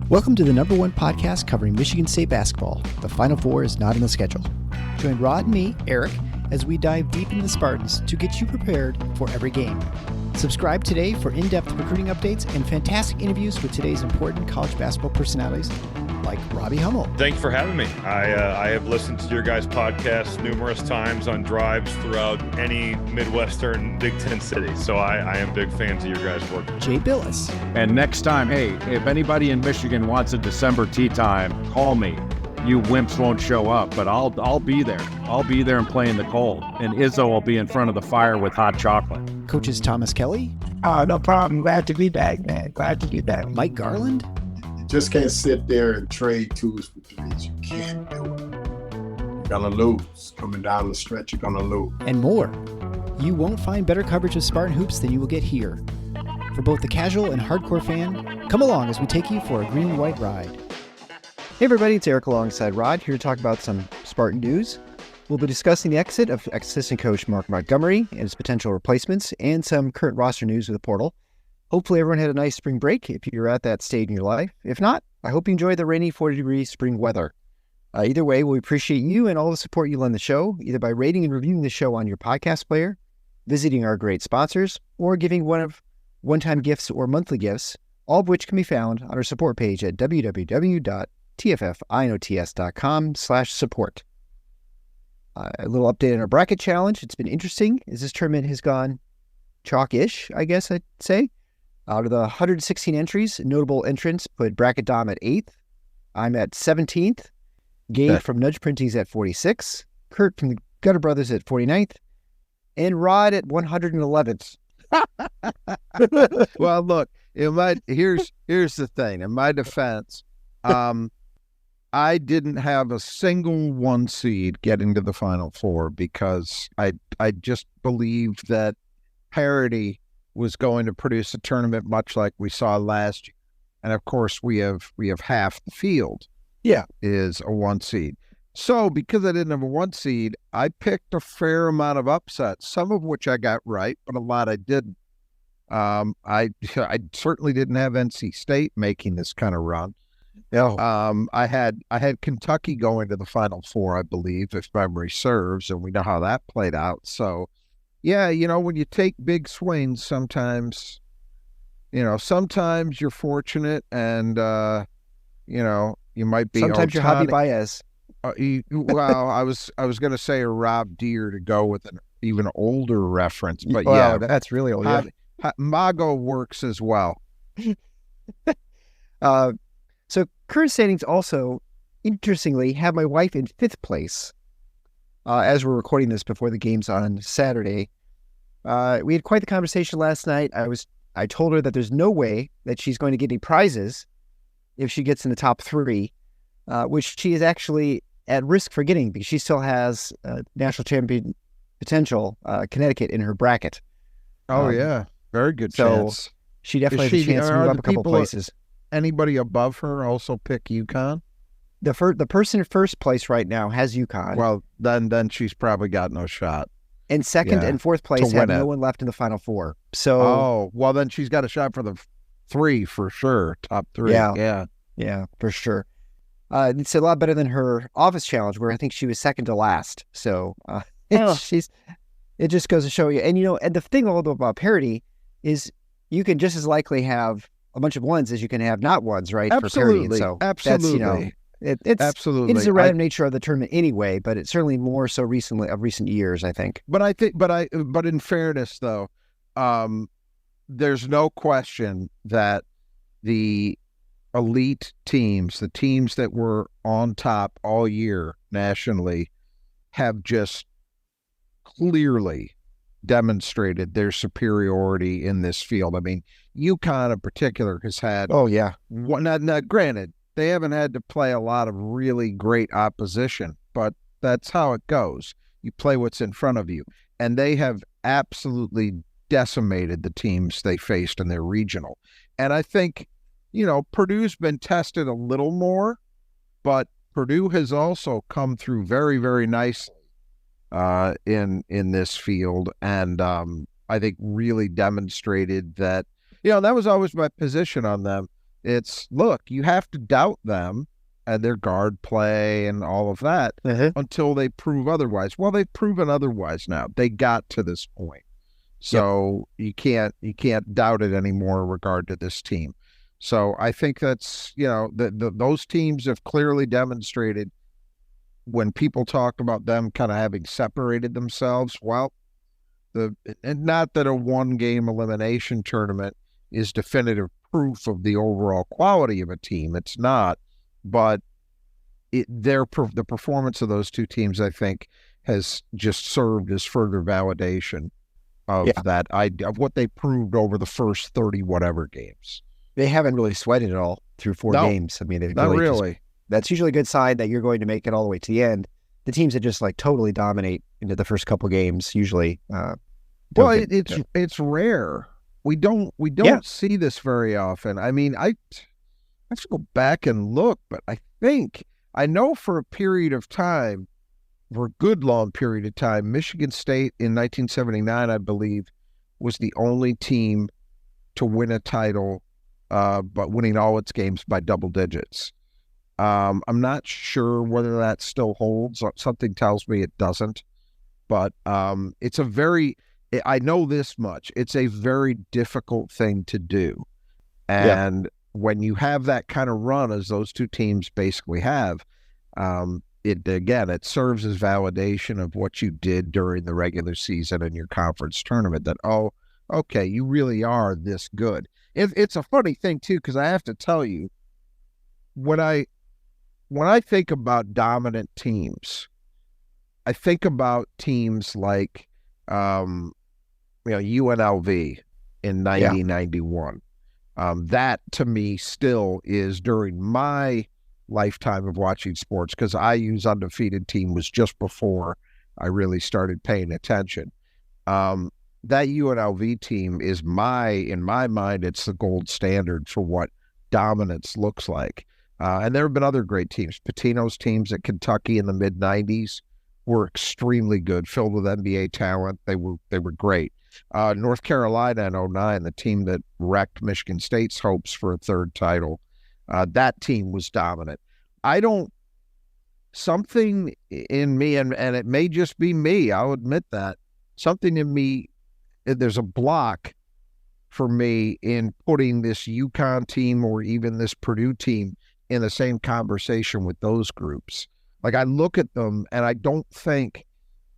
Welcome to the number one podcast covering Michigan State basketball. The Final Four is not on the schedule. Join Rod and me, Eric, as we dive deep into the Spartans to get you prepared for every game. Subscribe today for in-depth recruiting updates and fantastic interviews with today's important college basketball personalities like Robbie Hummel. Thanks for having me. I have listened to your guys' podcast numerous times on drives throughout any Midwestern Big Ten city. So I am big fans of your guys' work. Jay Billis. And next time, hey, if anybody in Michigan wants a December tea time, call me. You wimps won't show up, but I'll be there. I'll be there and play in the cold. And Izzo will be in front of the fire with hot chocolate. Coaches Thomas Kelly. Oh, no problem. Glad to be back, man. Glad to be back. Mike Garland. Just can't sit there and trade twos for threes. You can't do it. You're gonna lose. Coming down the stretch, you're gonna lose. And more. You won't find better coverage of Spartan hoops than you will get here. For both the casual and hardcore fan, come along as we take you for a green and white ride. Hey everybody, it's Eric alongside Rod, here to talk about some Spartan news. We'll be discussing the exit of assistant coach Mark Montgomery and his potential replacements, and some current roster news with the portal. Hopefully everyone had a nice spring break if you're at that stage in your life. If not, I hope you enjoyed the rainy 40-degree spring weather. Either way, we appreciate you and all the support you lend the show, either by rating and reviewing the show on your podcast player, visiting our great sponsors, or giving one-time gifts or monthly gifts, all of which can be found on our support page at www.tffinots.com/support. A little update on our bracket challenge. It's been interesting as this tournament has gone chalk-ish, I guess I'd say. Out of the 116 entries, notable entrants put Bracket Dom at 8th. I'm at 17th. Gabe from Nudge Printing's at 46. Kurt from the Gutter Brothers at 49th. And Rod at 111th. Well, look, here's the thing. In my defense, I didn't have a single one seed getting to the Final Four because I just believed that parity was going to produce a tournament much like we saw last year. And of course we have half the field is a one seed. So because I didn't have a one seed, I picked a fair amount of upsets, some of which I got right, but a lot I didn't. I certainly didn't have NC State making this kind of run. I had Kentucky going to the Final Four, I believe, if memory serves, and we know how that played out. So yeah, when you take big swings, sometimes you're fortunate and, you might be. Sometimes you're Javi Baez. Well, I was going to say a Rob Deere to go with an even older reference, but wow, that's really old. Mago works as well. So current standings also, interestingly, have my wife in 5th place. As we're recording this before the games on Saturday. We had quite the conversation last night. I told her that there's no way that she's going to get any prizes if she gets in the top 3, which she is actually at risk for getting because she still has national champion potential, Connecticut, in her bracket. Oh, yeah. Very good chance. So she definitely has a chance to move up a couple places. Anybody above her also pick UConn? The person in first place right now has UConn. Well, then she's probably got no shot. And second and fourth place have no one left in the Final Four. So, well, then she's got a shot for the 3 for sure. Top 3. Yeah, for sure. It's a lot better than her office challenge, where I think she was second to last. So it just goes to show you. And and the thing about parity is you can just as likely have a bunch of ones as you can have not ones, right? Absolutely. For parity. So absolutely. It's absolutely. It is a random nature of the tournament anyway, but it's certainly more so recent years, I think. But in fairness though, there's no question that the elite teams, the teams that were on top all year nationally, have just clearly demonstrated their superiority in this field. I mean, UConn in particular has had. Oh yeah. Now, granted, they haven't had to play a lot of really great opposition, but that's how it goes. You play what's in front of you. And they have absolutely decimated the teams they faced in their regional. And I think, Purdue's been tested a little more, but Purdue has also come through very, very nicely in this field. And I think really demonstrated that, that was always my position on them. It's, look, you have to doubt them and their guard play and all of that until they prove otherwise. Well, they've proven otherwise now. They got to this point. So you can't doubt it anymore in regard to this team. So I think that's, those teams have clearly demonstrated when people talk about them kind of having separated themselves. Well, and not that a one-game elimination tournament is definitive proof of the overall quality of a team. It's not, but the performance of those two teams, I think, has just served as further validation of that idea of what they proved over the first 30 whatever games. They haven't really sweated it all through 4 games. I mean, not really. That's usually a good sign that you're going to make it all the way to the end. The teams that just like totally dominate into the first couple games usually. It's rare. We don't see this very often. I mean, I have to go back and look, but I know for a period of time, for a good long period of time, Michigan State in 1979, I believe, was the only team to win a title, but winning all its games by double digits. I'm not sure whether that still holds. Something tells me it doesn't, but I know this much. It's a very difficult thing to do. And when you have that kind of run as those two teams basically have, it serves as validation of what you did during the regular season and your conference tournament, that, oh, okay, you really are this good. It's a funny thing too, because I have to tell you, when I think about dominant teams, I think about teams like UNLV in 1991. That to me still is, during my lifetime of watching sports, because IU's undefeated team was just before I really started paying attention. That UNLV team is in my mind, it's the gold standard for what dominance looks like. And there have been other great teams. Pitino's teams at Kentucky in the mid-90s were extremely good, filled with NBA talent. They were great. North Carolina in 2009, the team that wrecked Michigan State's hopes for a third title, that team was dominant. Something in me, and it may just be me, I'll admit that, something in me, there's a block for me in putting this UConn team or even this Purdue team in the same conversation with those groups. Like, I look at them and I don't think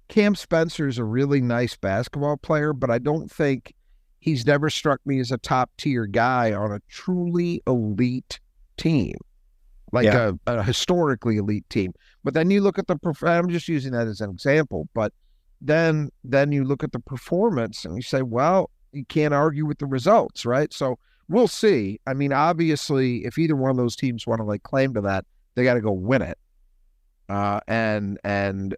Cam Spencer's a really nice basketball player, but I don't think he's never struck me as a top tier guy on a truly elite team, like a historically elite team. But then you look at I'm just using that as an example, but then you look at the performance and you say, well, you can't argue with the results, right? So we'll see. I mean, obviously, if either one of those teams want to lay claim to that, they got to go win it. And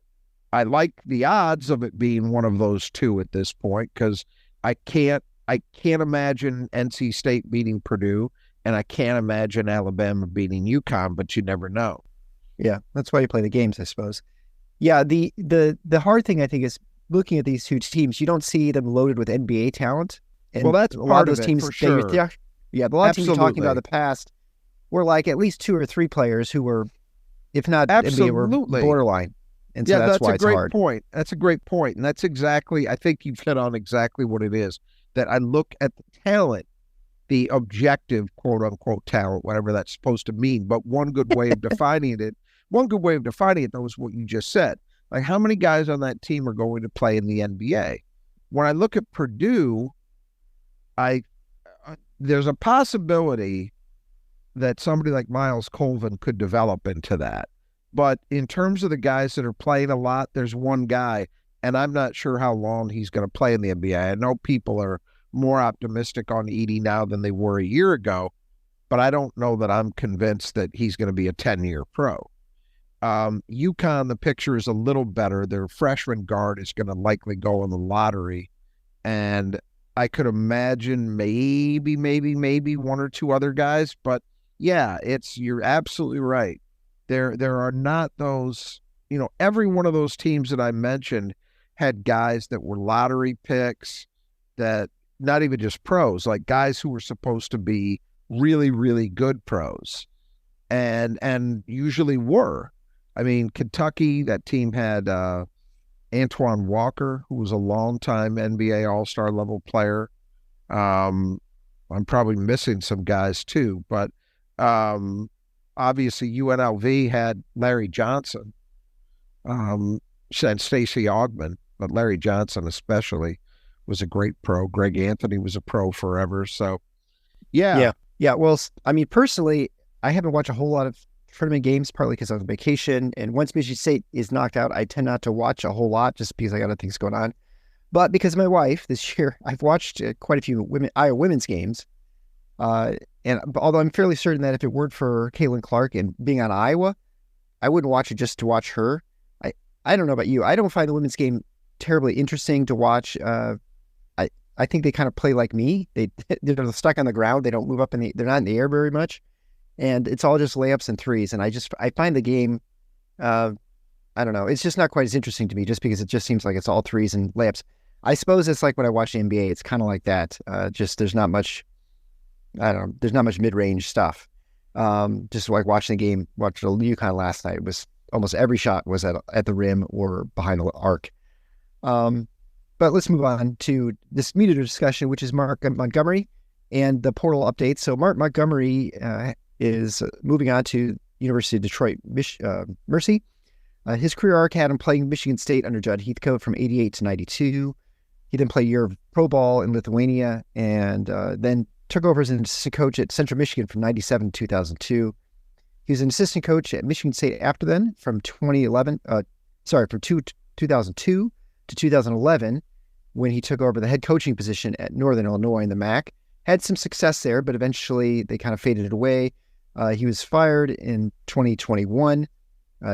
I like the odds of it being one of those two at this point, because I can't imagine NC State beating Purdue, and I can't imagine Alabama beating UConn, but you never know. Yeah, that's why you play the games, I suppose. Yeah, the hard thing, I think, is looking at these two teams, you don't see them loaded with NBA talent. And well, that's a lot of those teams, for sure. A lot of teams you're talking about in the past were like at least 2 or 3 players who were, if not NBA, were borderline. And so that's why it's hard. Point. That's a great point. And that's exactly, I think you've hit on exactly what it is, that I look at the talent, the objective, quote unquote, talent, whatever that's supposed to mean. But one good way of defining it, though, is what you just said. Like, how many guys on that team are going to play in the NBA? When I look at Purdue, there's a possibility that somebody like Miles Colvin could develop into that. But in terms of the guys that are playing a lot, there's one guy, and I'm not sure how long he's going to play in the NBA. I know people are more optimistic on Edey now than they were a year ago, but I don't know that I'm convinced that he's going to be a 10-year pro. UConn, the picture is a little better. Their freshman guard is going to likely go in the lottery, and I could imagine maybe 1 or 2 other guys. But yeah, you're absolutely right. There are not those, every one of those teams that I mentioned had guys that were lottery picks, that not even just pros, like guys who were supposed to be really, really good pros, and usually were. I mean, Kentucky, that team had Antoine Walker, who was a longtime NBA All-Star level player. I'm probably missing some guys too, but obviously UNLV had Larry Johnson, and Stacey Augmon, but Larry Johnson especially was a great pro. Greg Anthony was a pro forever. So, yeah. Yeah. Well, I mean, personally, I haven't watched a whole lot of tournament games, partly because I was on vacation. And once Michigan State is knocked out, I tend not to watch a whole lot just because I got other things going on. But because of my wife this year, I've watched quite a few Iowa women's games. And although I'm fairly certain that if it weren't for Caitlin Clark and being on Iowa, I wouldn't watch it just to watch her. I don't know about you. I don't find the women's game terribly interesting to watch. I think they kind of play like me. They're stuck on the ground. They don't move up they're not in the air very much. And it's all just layups and threes. And I find the game, I don't know. It's just not quite as interesting to me just because it just seems like it's all threes and layups. I suppose it's like when I watch the NBA. It's kind of like that. Just there's not much, I don't know, there's not much mid-range stuff. Just like watching the game, watched UConn last night. It was almost every shot was at the rim or behind the arc. But let's move on to this media discussion, which is Mark Montgomery and the portal updates. So Mark Montgomery is moving on to University of Detroit Mercy. His career arc had him playing Michigan State under Judd Heathcote from 88 to 92. He then played a year of pro ball in Lithuania and then took over as an assistant coach at Central Michigan from 97 to 2002. He was an assistant coach at Michigan State after then from 2002 to 2011 when he took over the head coaching position at Northern Illinois in the MAC. Had some success there, but eventually they kind of faded it away. He was fired in 2021.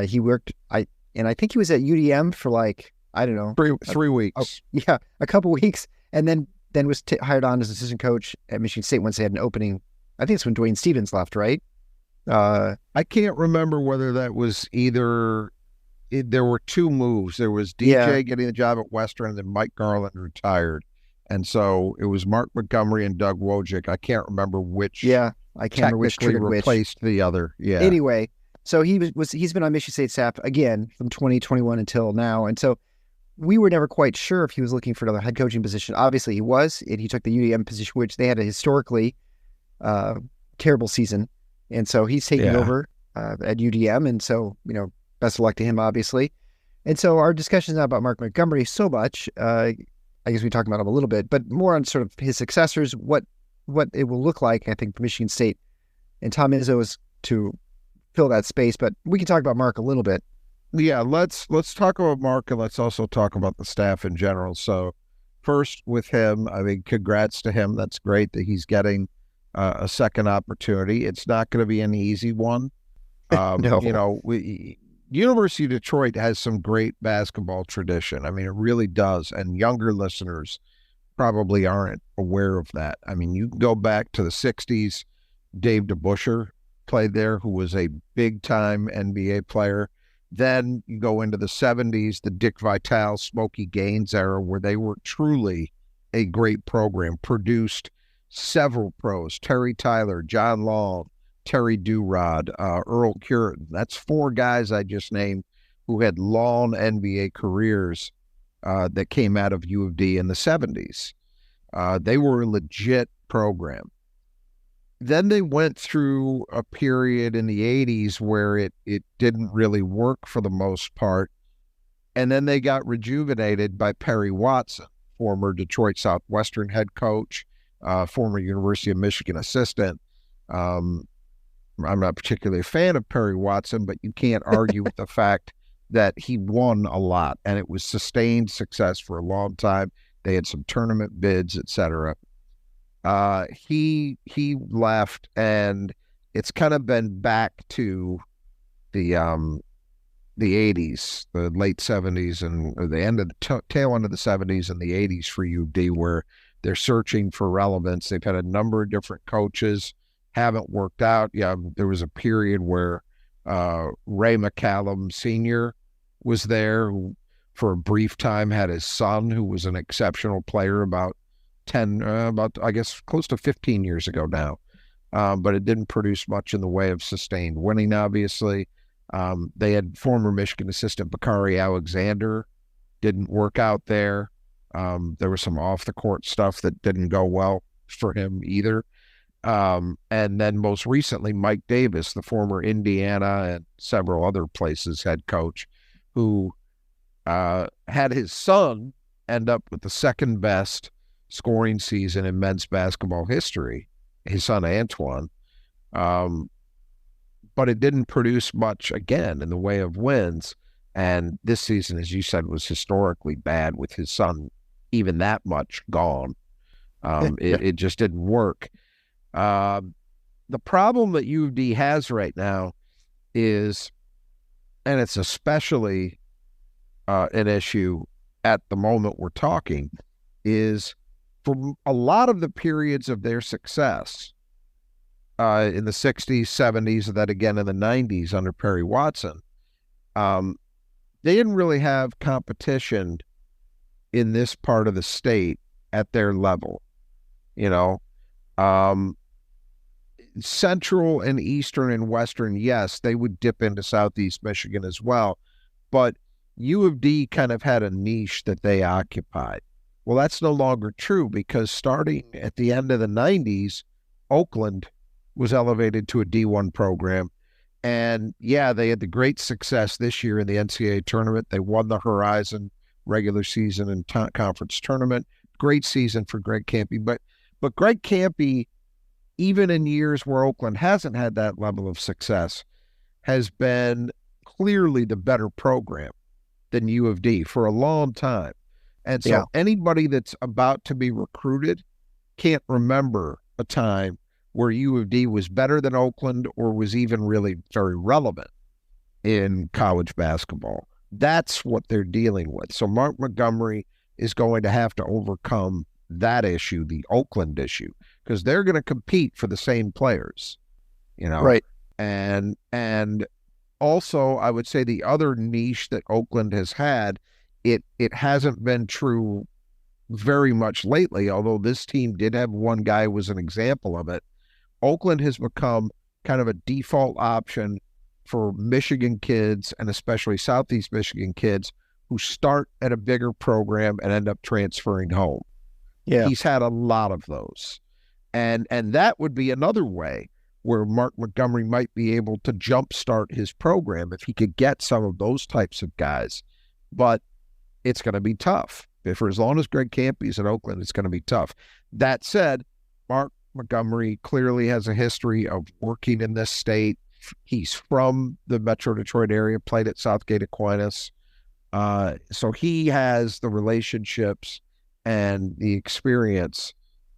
He worked, I think he was at UDM for like, I don't know. 3 weeks. A couple weeks. And then was hired on as assistant coach at Michigan State once they had an opening. I think it's when Dwayne Stevens left, right? I can't remember whether that was there were two moves. There was DJ getting the job at Western, and then Mike Garland retired. And so it was Mark Montgomery and Doug Wojcik. I can't remember which. Yeah, I can't remember which triggered replaced the other. Yeah. Anyway, so he's been on Michigan State staff again from 2021 until now. And so we were never quite sure if he was looking for another head coaching position. Obviously he was, and he took the UDM position, which they had a historically terrible season. And so he's taking over at UDM. And so, best of luck to him, obviously. And so our discussion is not about Mark Montgomery so much. I guess we talked about him a little bit, but more on sort of his successors, what it will look like, I think, for Michigan State. And Tom Izzo is to fill that space, but we can talk about Mark a little bit. Yeah, let's talk about Mark, and let's also talk about the staff in general. So first with him, I mean, congrats to him. That's great that he's getting a second opportunity. It's not going to be an easy one. No. University of Detroit has some great basketball tradition. I mean, it really does. And younger listeners probably aren't aware of that. I mean, you can go back to the 60s. Dave DeBusschere played there, who was a big-time NBA player. Then you go into the 70s, the Dick Vitale, Smokey Gaines era, where they were truly a great program, produced several pros, Terry Tyler, John Long, Terry Durod, Earl Cureton. That's four guys I just named who had long NBA careers that came out of U of D in the 70s. They were a legit program. Then they went through a period in the 80s where it didn't really work for the most part. And then they got rejuvenated by Perry Watson, former Detroit Southwestern head coach, former University of Michigan assistant. I'm not particularly a fan of Perry Watson, but you can't argue with the fact that he won a lot, and it was sustained success for a long time. They had some tournament bids, etc. He left, and it's kind of been back to the 80s, the late 70s, and the end of the tail end of the 70s and the 80s for UD, where they're searching for relevance. They've had a number of different coaches, haven't worked out. Yeah, there was a period where Ray McCallum Sr. was there, who for a brief time had his son, who was an exceptional player, about I guess close to 15 years ago now. but it didn't produce much in the way of sustained winning, obviously. They had former Michigan assistant Bakari Alexander, didn't work out there. There was some off-the-court stuff that didn't go well for him either. And then most recently, Mike Davis, the former Indiana and several other places head coach, who had his son end up with the second best scoring season in men's basketball history, his son Antoine. But it didn't produce much, again, in the way of wins. And this season, as you said, was historically bad with his son even that much gone. It just didn't work. The problem that U of D has right now is, and it's especially an issue at the moment we're talking, is for a lot of the periods of their success in the 60s, 70s, and then again in the 90s under Perry Watson, they didn't really have competition in this part of the state at their level. You know, Central and Eastern and Western, yes, they would dip into Southeast Michigan as well, but U of D kind of had a niche that they occupied. Well, that's no longer true because starting at the end of the 90s, Oakland was elevated to a D1 program. And yeah, they had the great success this year in the NCAA tournament. They won the Horizon regular season and conference tournament. Great season for Greg Kampe. But Greg Kampe, even in years where Oakland hasn't had that level of success, has been clearly the better program than U of D for a long time. And so anybody that's about to be recruited can't remember a time where U of D was better than Oakland or was even really very relevant in college basketball. That's what they're dealing with. So Mark Montgomery is going to have to overcome that issue, the Oakland issue, because they're going to compete for the same players, you know? Right. And also, I would say the other niche that Oakland has had, it hasn't been true very much lately, although this team did have one guy who was an example of it. Oakland has become kind of a default option for Michigan kids, and especially Southeast Michigan kids, who start at a bigger program and end up transferring home. Yeah. He's had a lot of those. And that would be another way where Mark Montgomery might be able to jumpstart his program if he could get some of those types of guys. But it's going to be tough. For as long as Greg Kampe's at Oakland, it's going to be tough. That said, Mark Montgomery clearly has a history of working in this state. He's from the Metro Detroit area, played at Southgate Aquinas. So he has the relationships and the experience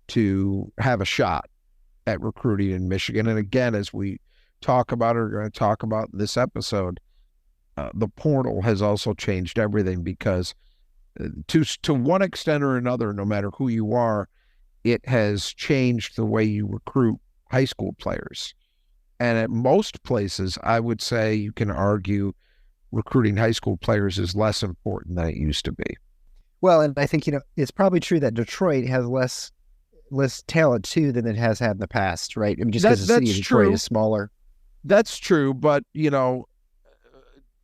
to have a shot at recruiting in Michigan. And again, as we talk about or are going to talk about in this episode, the portal has also changed everything because to one extent or another, no matter who you are, it has changed the way you recruit high school players. And at most places, I would say you can argue recruiting high school players is less important than it used to be. Well, and I think, it's probably true that Detroit has less talent too than it has had in the past, right? I mean, just because the city of Detroit is smaller. That's true, but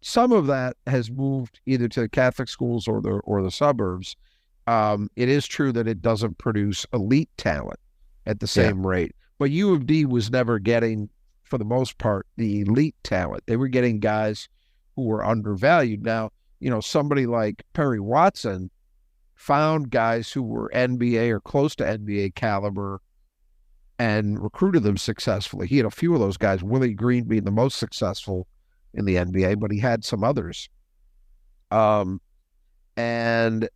some of that has moved either to the Catholic schools or the suburbs. It is true that it doesn't produce elite talent at the same rate, but U of D was never getting, for the most part, the elite talent. They were getting guys who were undervalued. Now, somebody like Perry Watson found guys who were NBA or close to NBA caliber and recruited them successfully. He had a few of those guys, Willie Green being the most successful in the NBA, but he had some others. And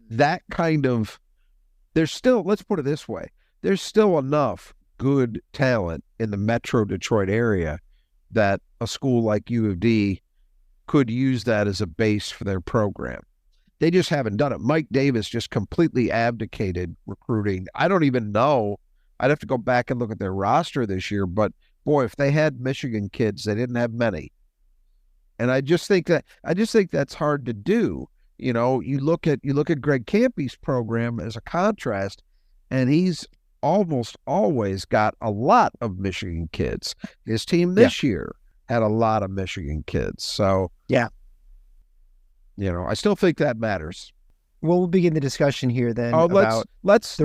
that kind of, there's still, let's put it this way, there's still enough good talent in the Metro Detroit area that a school like U of D could use that as a base for their program. They just haven't done it. Mike Davis just completely abdicated recruiting. I don't even know. I'd have to go back and look at their roster this year, but boy, if they had Michigan kids, they didn't have many. And I just think that's hard to do. You look at Greg Kampe's program as a contrast, and he's almost always got a lot of Michigan kids. His team this year had a lot of Michigan kids. So, Yeah. I still think that matters. Well, we'll begin the discussion here then let's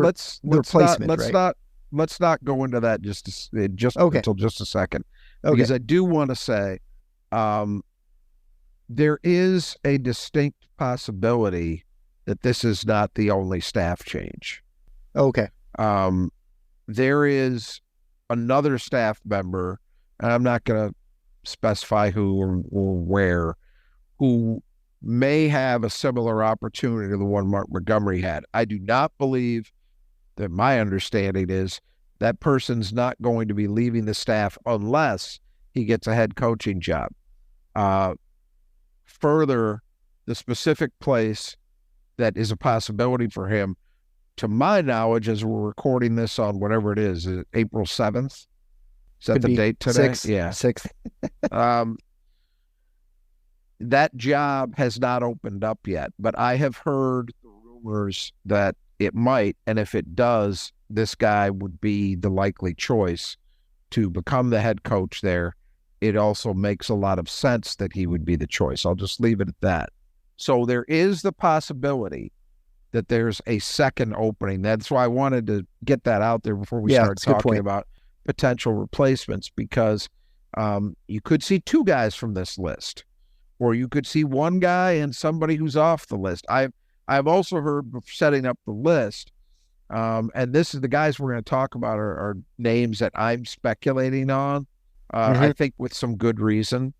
replacement, let's not go into that until just a second, because I do want to say there is a distinct possibility that this is not the only staff change. Okay. There is another staff member, and I'm not going to specify who or where, who may have a similar opportunity to the one Mark Montgomery had. I do not believe that my understanding is that person's not going to be leaving the staff unless he gets a head coaching job. Further, the specific place that is a possibility for him, to my knowledge, as we're recording this on whatever it is April 7th? Is that the date today? 6th. Yeah. 6th. That job has not opened up yet, but I have heard the rumors that it might, and if it does, this guy would be the likely choice to become the head coach there. It also makes a lot of sense that he would be the choice. I'll just leave it at that. So there is the possibility that there's a second opening. That's why I wanted to get that out there before we start talking about potential replacements, because you could see two guys from this list, or you could see one guy and somebody who's off the list. I've also heard, setting up the list, and this is the guys we're going to talk about are names that I'm speculating on. I think with some good reason.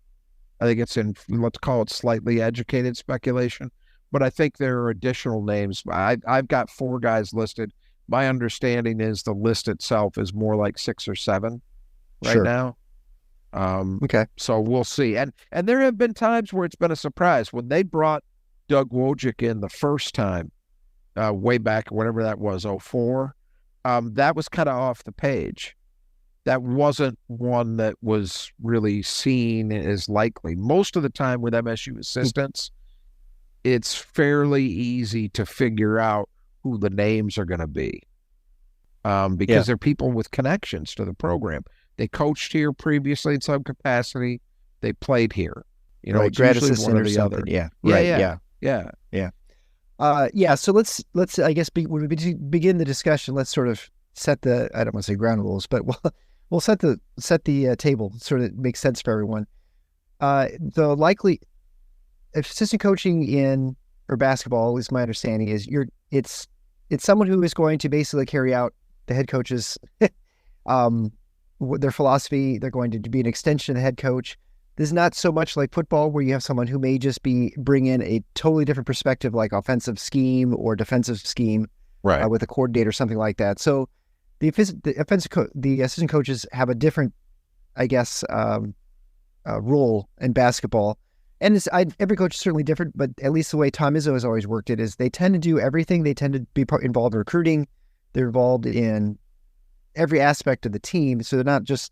I think it's in, let's call it slightly educated speculation, but I think there are additional names. I've got 4 guys listed. My understanding is the list itself is more like 6 or 7 right now. Okay. So we'll see. And there have been times where it's been a surprise. When they brought Doug Wojcik in the first time, way back, whatever that was, 04, that was kind of off the page. That wasn't one that was really seen as likely. Most of the time with MSU assistants, it's fairly easy to figure out who the names are going to be, because they're people with connections to the program. They coached here previously in some capacity. They played here. It's grad usually assistant one or or the something. other. Yeah. So let's I guess when we begin the discussion, let's sort of set the, I don't want to say ground rules, but we'll set the table, sort of makes sense for everyone. The likely assistant coaching in or basketball, is my understanding, is it's someone who is going to basically carry out the head coach's their philosophy. They're going to be an extension of the head coach. This is not so much like football, where you have someone who may just bring in a totally different perspective, like offensive scheme or defensive scheme, right, with a coordinator, something like that. So the assistant coaches have a different, I guess, role in basketball. And every coach is certainly different, but at least the way Tom Izzo has always worked it is they tend to do everything. They tend to be involved in recruiting. They're involved in every aspect of the team. So they're not just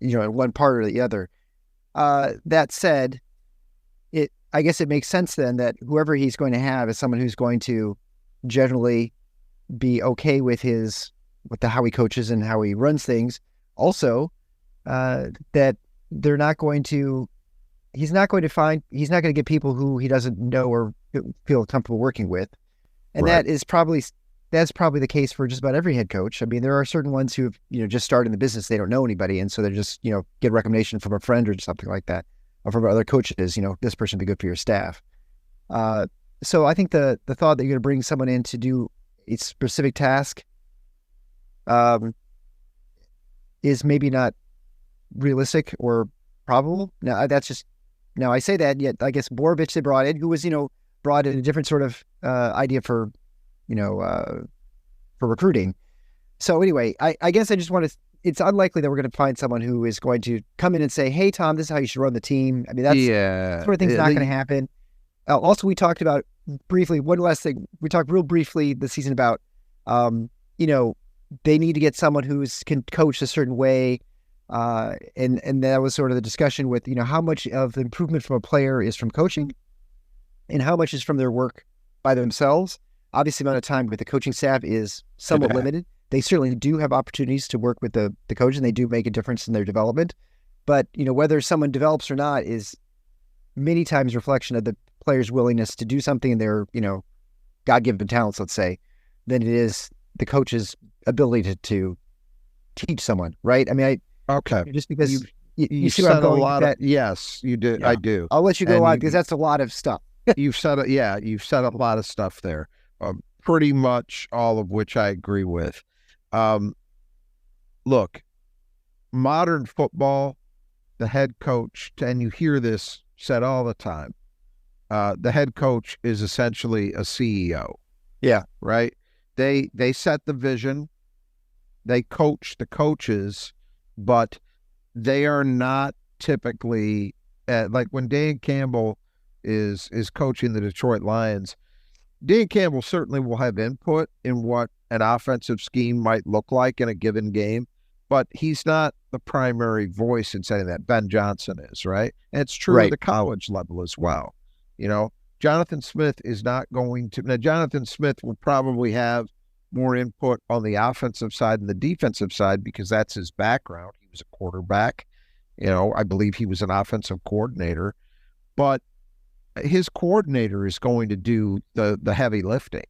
in one part or the other. That said, I guess it makes sense then that whoever he's going to have is someone who's going to generally be okay with how he coaches and how he runs things. Also, that he's not going to get people who he doesn't know or feel comfortable working with. And that's probably the case for just about every head coach. I mean, there are certain ones who have, just started in the business. They don't know anybody. And so they're just, get a recommendation from a friend or something like that, or from other coaches, this person would be good for your staff. So I think the thought that you're going to bring someone in to do a specific task is maybe not realistic or probable. Now I say that, yet I guess Borovich they brought in, who was, brought in a different sort of idea for recruiting. So anyway, I guess I just want to, it's unlikely that we're going to find someone who is going to come in and say, hey, Tom, this is how you should run the team. I mean, that's sort of thing's not going to happen. Also, we talked about briefly, one last thing, we talked real briefly this season about, they need to get someone who can coach a certain way. And that was sort of the discussion with, how much of the improvement from a player is from coaching and how much is from their work by themselves. obviously the amount of time with the coaching staff is somewhat limited. They certainly do have opportunities to work with the coach, and they do make a difference in their development. But, whether someone develops or not is many times a reflection of the player's willingness to do something in their, God-given talents, let's say, than it is the coach's ability to teach someone, right? I mean, Okay. just because you see said where I'm going a lot with that. Yes, you do. Yeah. I do. I'll let you go And on because that's a lot of stuff. You've said a lot of stuff there. Pretty much all of which I agree with. Look, modern football, the head coach, and you hear this said all the time, the head coach is essentially a CEO. Yeah. Right? They set the vision, they coach the coaches, but they are not typically like when Dan Campbell is coaching the Detroit Lions. Dan Campbell certainly will have input in what an offensive scheme might look like in a given game, but he's not the primary voice in saying that. Ben Johnson is, right? And it's true at the college level as well. Jonathan Smith is not going to. Now, Jonathan Smith will probably have more input on the offensive side and the defensive side because that's his background. He was a quarterback. I believe he was an offensive coordinator, but his coordinator is going to do the heavy lifting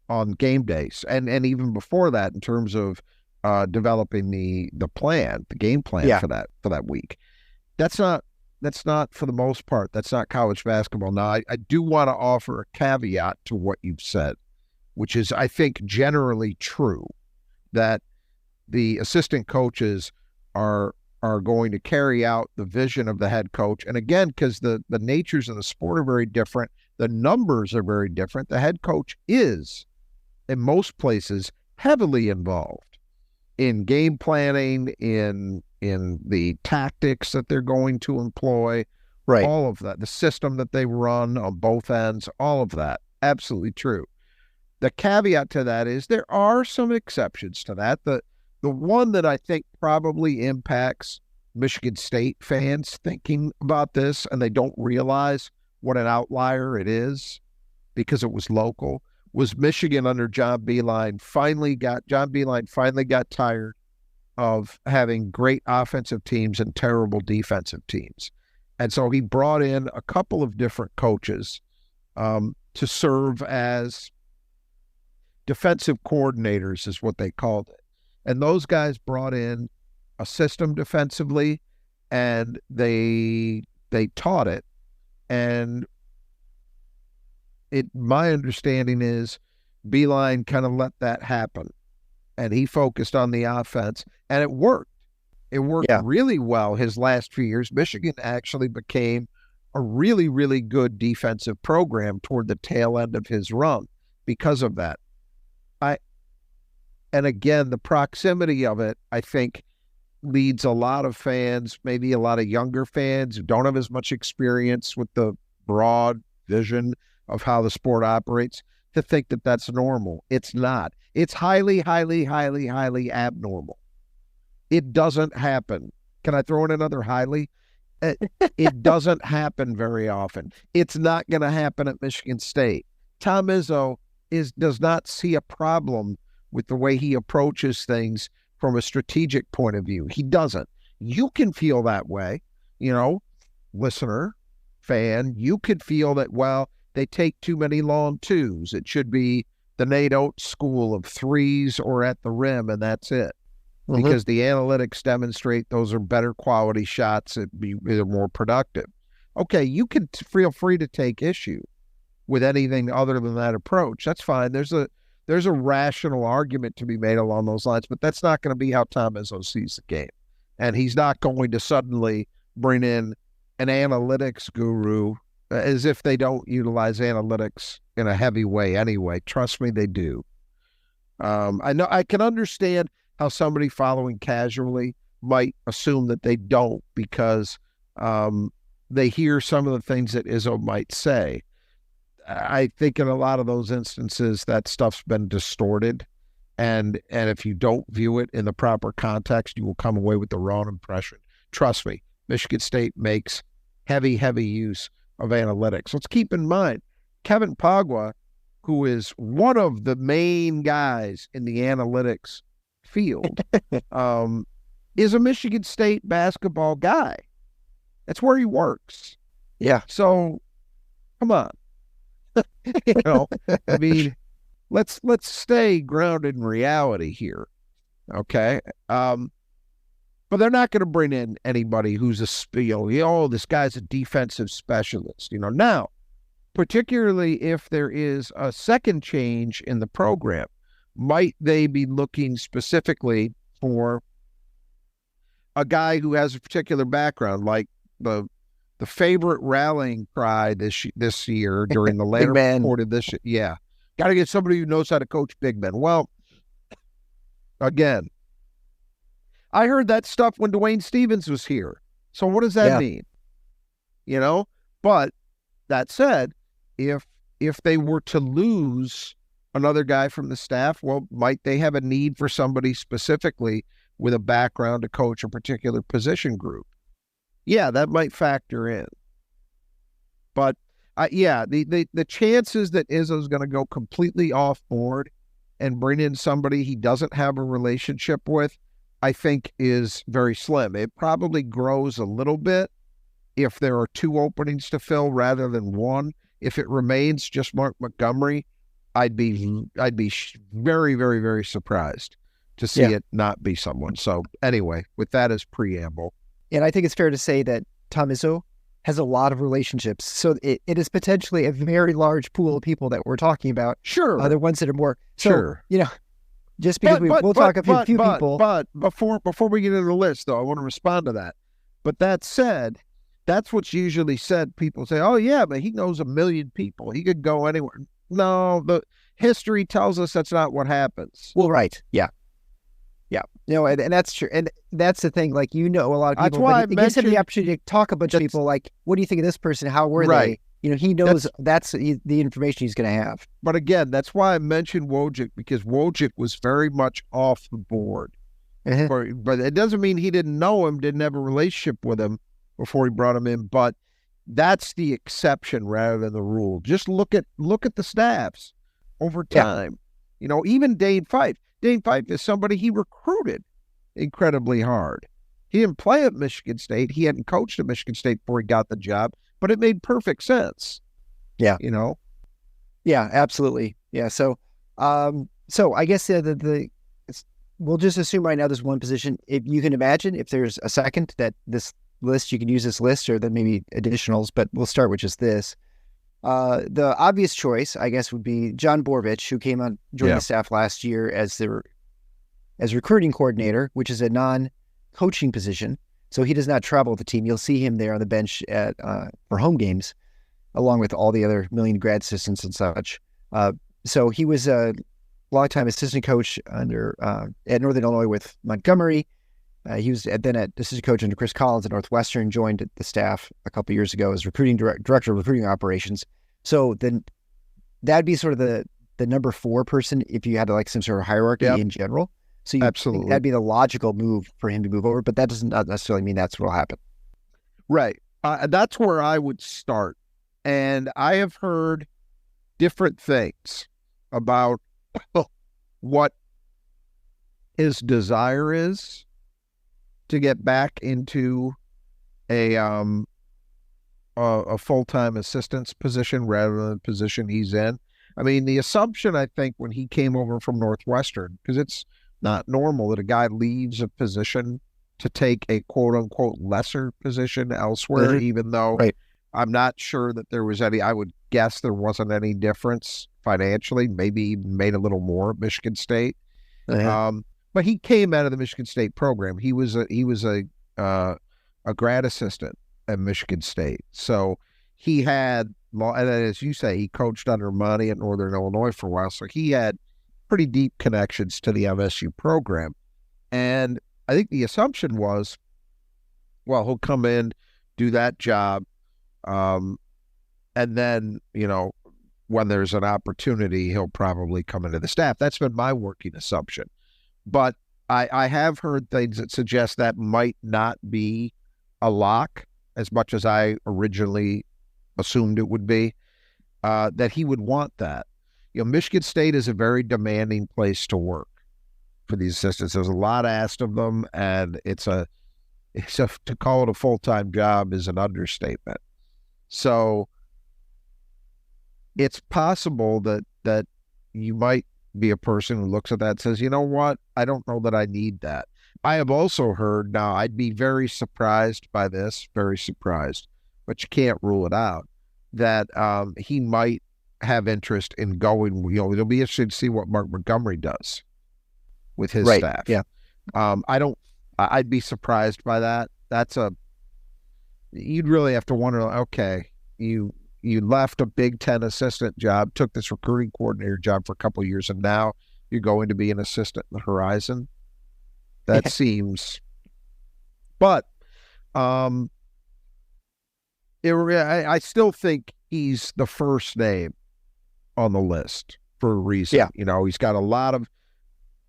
on game days and even before that in terms of developing the game plan for that week. That's not for the most part. That's not college basketball. Now, I do want to offer a caveat to what you've said, which is I think generally true that the assistant coaches are going to carry out the vision of the head coach. And again, because the natures of the sport are very different, the numbers are very different. The head coach is, in most places, heavily involved in game planning, in the tactics that they're going to employ, all of that, the system that they run on both ends, all of that, absolutely true. The caveat to that is there are some exceptions to that. The one that I think probably impacts Michigan State fans thinking about this, and they don't realize what an outlier it is because it was local, was Michigan under John Beilein finally got tired of having great offensive teams and terrible defensive teams. And so he brought in a couple of different coaches to serve as defensive coordinators is what they called it. And those guys brought in a system defensively, and they taught it. And my understanding is Beilein kind of let that happen, and he focused on the offense, and it worked. It worked really well his last few years. Michigan actually became a really, really good defensive program toward the tail end of his run because of that. And again, the proximity of it, I think, leads a lot of fans, maybe a lot of younger fans who don't have as much experience with the broad vision of how the sport operates, to think that that's normal. It's not. It's highly, highly, highly, highly abnormal. It doesn't happen. Can I throw in another highly? It doesn't happen very often. It's not going to happen at Michigan State. Tom Izzo does not see a problem with the way he approaches things from a strategic point of view. He doesn't. You can feel that way, listener, fan. You could feel that, well, they take too many long twos. It should be the Nate Oates school of threes or at the rim, and that's it. Mm-hmm. Because the analytics demonstrate those are better quality shots. They're more productive. Okay, you can feel free to take issue with anything other than that approach. That's fine. There's a rational argument to be made along those lines, but that's not going to be how Tom Izzo sees the game. And he's not going to suddenly bring in an analytics guru as if they don't utilize analytics in a heavy way anyway. Trust me, they do. I can understand how somebody following casually might assume that they don't because they hear some of the things that Izzo might say. I think in a lot of those instances, that stuff's been distorted. And if you don't view it in the proper context, you will come away with the wrong impression. Trust me, Michigan State makes heavy, heavy use of analytics. Let's keep in mind, Kevin Pagwa, who is one of the main guys in the analytics field, is a Michigan State basketball guy. That's where he works. Yeah. So, come on. I mean, let's stay grounded in reality here, okay? But they're not going to bring in anybody who's this guy's a defensive specialist. Now, particularly if there is a second change in the program, might they be looking specifically for a guy who has a particular background, like the favorite rallying cry this year during the latter part of this year? Yeah. Got to get somebody who knows how to coach big men. Well, again, I heard that stuff when Dwayne Stevens was here. So what does that mean? But that said, if they were to lose another guy from the staff, well, might they have a need for somebody specifically with a background to coach a particular position group? Yeah, that might factor in. But the chances that Izzo's going to go completely off board and bring in somebody he doesn't have a relationship with, I think is very slim. It probably grows a little bit if there are 2 openings to fill rather than 1. If it remains just Mark Montgomery, I'd be very, very, very surprised to see it not be someone. So anyway, with that as preamble. And I think it's fair to say that Tom Izzo has a lot of relationships. So it is potentially a very large pool of people that we're talking about. Sure. The ones that are more. So, sure. Just because we'll talk a few people. But before we get into the list, though, I want to respond to that. But that said, that's what's usually said. People say, oh, yeah, but he knows 1 million people. He could go anywhere. No, the history tells us that's not what happens. Well, right. Yeah. Yeah. And that's true. And that's the thing. Like, a lot of people. That's why it gives him the opportunity to talk a bunch of people. Like, what do you think of this person? How were they? He knows that's the information he's going to have. But again, that's why I mentioned Wojcik, because Wojcik was very much off the board. But it doesn't mean he didn't know him, didn't have a relationship with him before he brought him in. But that's the exception rather than the rule. Just look at the staffs over time. Even Dane Fife. Dane Fife is somebody he recruited incredibly hard. He didn't play at Michigan State. He hadn't coached at Michigan State before he got the job, but it made perfect sense. Yeah. Yeah, absolutely. Yeah. So I guess we'll just assume right now there's one position. If you can imagine, if there's a second that this list, you can use this list or then maybe additionals, but we'll start with just this. The obvious choice, I guess, would be John Borvich, who came on, joined the staff last year as recruiting coordinator, which is a non-coaching position. So he does not travel with the team. You'll see him there on the bench for home games, along with all the other million grad assistants and such. So he was a longtime assistant coach at Northern Illinois with Montgomery. He was then at assistant coach under Chris Collins at Northwestern, joined the staff a couple years ago as director of recruiting operations. So then that'd be sort of the number 4 person if you had like some sort of hierarchy in general. So absolutely, that'd be the logical move for him to move over, but that doesn't necessarily mean that's what will happen. Right. That's where I would start. And I have heard different things about what his desire is to get back into a full-time assistant's position rather than the position he's in. I mean, the assumption, I think, when he came over from Northwestern, because it's not normal that a guy leaves a position to take a quote-unquote lesser position elsewhere, even though I'm not sure that there was any, I would guess there wasn't any difference financially, maybe even made a little more at Michigan State. But he came out of the Michigan State program. He was a grad assistant at Michigan State. So he had, and as you say, he coached under Mady at Northern Illinois for a while. So he had pretty deep connections to the MSU program. And I think the assumption was, well, he'll come in, do that job, and then, when there's an opportunity, he'll probably come into the staff. That's been my working assumption. But I have heard things that suggest that might not be a lock as much as I originally assumed it would be, that he would want that. Michigan State is a very demanding place to work for these assistants. There's a lot asked of them, and to call it a full-time job is an understatement. So it's possible that you might be a person who looks at that and says, you know what, I don't know that I need that. I have also heard, now I'd be very surprised by this, very surprised, but you can't rule it out, that he might have interest in going. It'll be interesting to see what Mark Montgomery does with his staff. Yeah. I'd be surprised by that. You'd really have to wonder, okay, you left a Big Ten assistant job, took this recruiting coordinator job for a couple of years, and now you're going to be an assistant in the Horizon. That seems, but I still think he's the first name on the list for a reason. Yeah. He's got a lot of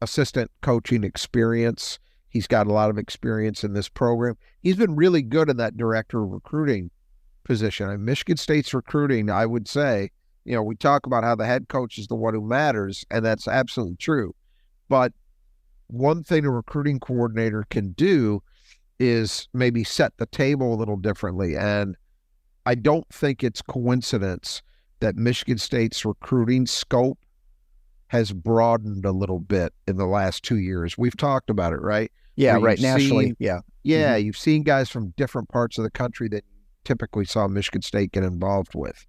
assistant coaching experience. He's got a lot of experience in this program. He's been really good in that director of recruiting position. And Michigan State's recruiting, I would say, we talk about how the head coach is the one who matters, and that's absolutely true. But one thing a recruiting coordinator can do is maybe set the table a little differently. And I don't think it's coincidence that Michigan State's recruiting scope has broadened a little bit in the last 2 years. We've talked about it, right? Yeah, right. Nationally, yeah. Yeah, Mm-hmm. You've seen guys from different parts of the country that you typically saw Michigan State get involved with.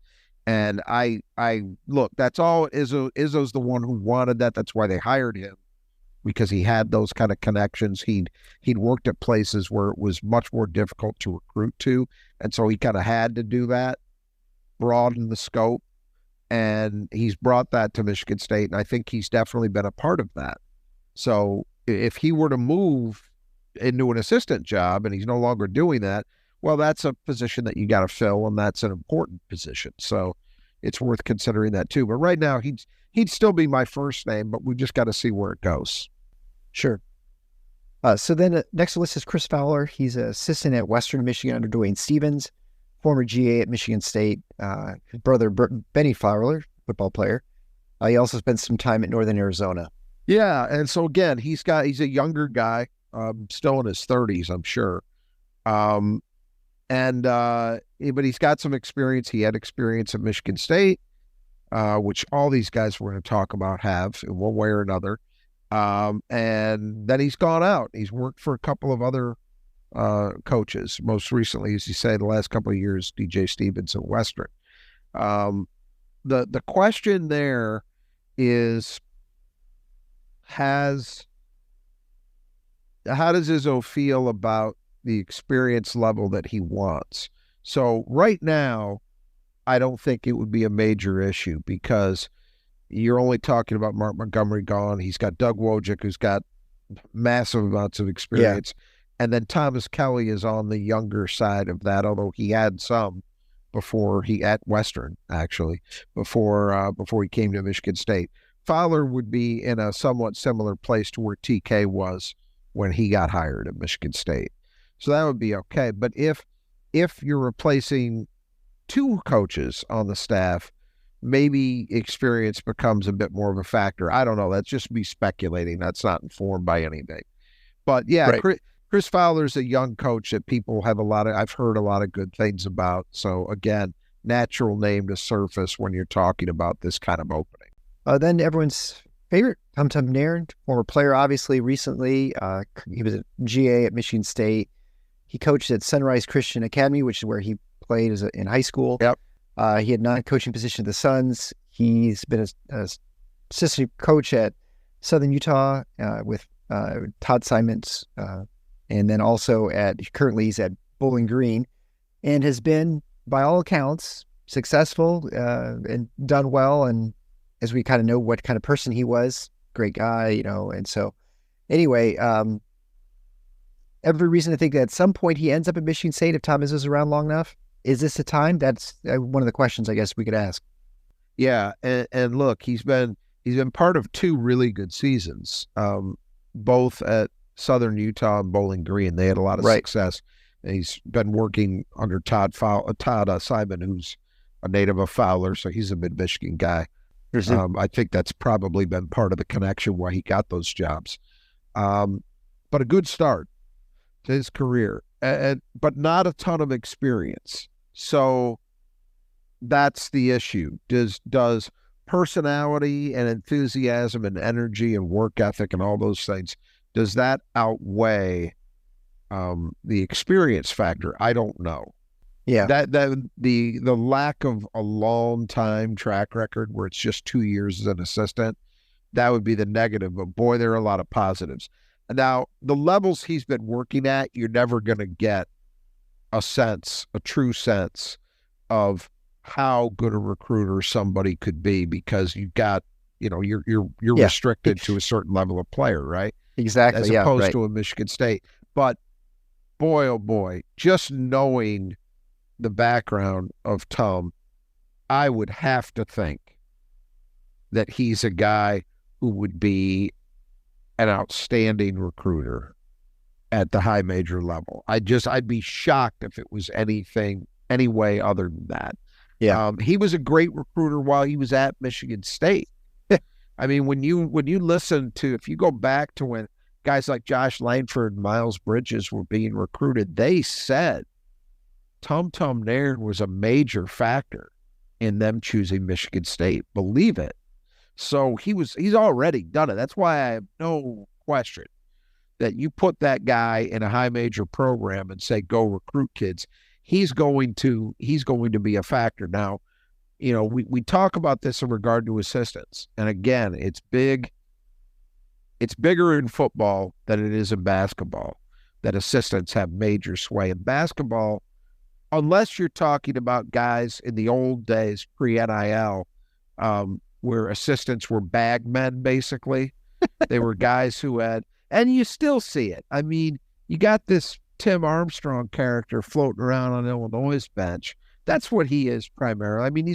And I look, that's all. Izzo's the one who wanted that. That's why they hired him, because he had those kind of connections. He'd worked at places where it was much more difficult to recruit to, and so he kind of had to do that, broaden the scope, and he's brought that to Michigan State, and I think he's definitely been a part of that. So if he were to move into an assistant job and he's no longer doing that, well, that's a position that you got to fill, and that's an important position. So it's worth considering that too. But right now, he'd still be my first name, but we just got to see where it goes. Sure. So then next on the list is Chris Fowler. He's an assistant at Western Michigan under Dwayne Stevens, former GA at Michigan State. His brother, Benny Fowler, football player. He also spent some time at Northern Arizona. Yeah, and so again, he's a younger guy, still in his 30s, I'm sure. But he's got some experience. He had experience at Michigan State, which all these guys we're going to talk about have in one way or another. And then he's gone out. He's worked for a couple of other coaches. Most recently, as you say, the last couple of years, DJ Stevens at Western. The question there is, how does Izzo feel about the experience level that he wants? So right now, I don't think it would be a major issue, because you're only talking about Mark Montgomery gone. He's got Doug Wojcik, who's got massive amounts of experience. Yeah. And then Thomas Kelly is on the younger side of that, although he had some at Western, actually, before he came to Michigan State. Fowler would be in a somewhat similar place to where TK was when he got hired at Michigan State. So that would be okay. But if you're replacing two coaches on the staff, maybe experience becomes a bit more of a factor. I don't know. That's just me speculating. That's not informed by anything. But yeah, right. Chris Fowler's a young coach that people have I've heard a lot of good things about. So again, natural name to surface when you're talking about this kind of opening. Then everyone's favorite, Tum Nairn, former player, obviously, recently. He was a GA at Michigan State. He coached at Sunrise Christian Academy, which is where he played in high school. Yep. He had non-coaching position at the Suns. He's been an assistant coach at Southern Utah with Todd Simons, and then also currently he's at Bowling Green, and has been, by all accounts, successful and done well. And as we kind of know what kind of person he was, great guy, And so, anyway, every reason to think that at some point he ends up at Michigan State if Tom is around long enough. Is this the time? That's one of the questions I guess we could ask. Yeah, and look, he's been part of two really good seasons, both at Southern Utah and Bowling Green. They had a lot of success. And he's been working under Todd Simon, who's a native of Fowler, so he's a Mid-Michigan guy. I think that's probably been part of the connection why he got those jobs. But a good start to his career, but not a ton of experience. So that's the issue. Does personality and enthusiasm and energy and work ethic and all those things, does that outweigh the experience factor? I don't know. Yeah. That the lack of a long time track record where it's just 2 years as an assistant, that would be the negative. But boy, there are a lot of positives. Now, the levels he's been working at, you're never going to get a true sense of how good a recruiter somebody could be, because you've got, you're restricted to a certain level of player, right? Exactly. As opposed to a Michigan State. But boy, oh boy, just knowing the background of Tom, I would have to think that he's a guy who would be an outstanding recruiter at the high major level. I'd be shocked if it was any way other than that. Yeah. He was a great recruiter while he was at Michigan State. I mean, when you listen to, if you go back to when guys like Josh Langford and Miles Bridges were being recruited, they said Tum Nairn was a major factor in them choosing Michigan State. Believe it. So he's already done it. That's why I have no question that you put that guy in a high major program and say, go recruit kids. He's going to be a factor. Now, we talk about this in regard to assistants. And again, it's bigger in football than it is in basketball, that assistants have major sway. In basketball, unless you're talking about guys in the old days, pre-NIL, where assistants were bag men, basically. They were guys who had, and you still see it. I mean, you got this Tim Armstrong character floating around on Illinois' bench. That's what he is primarily. I mean,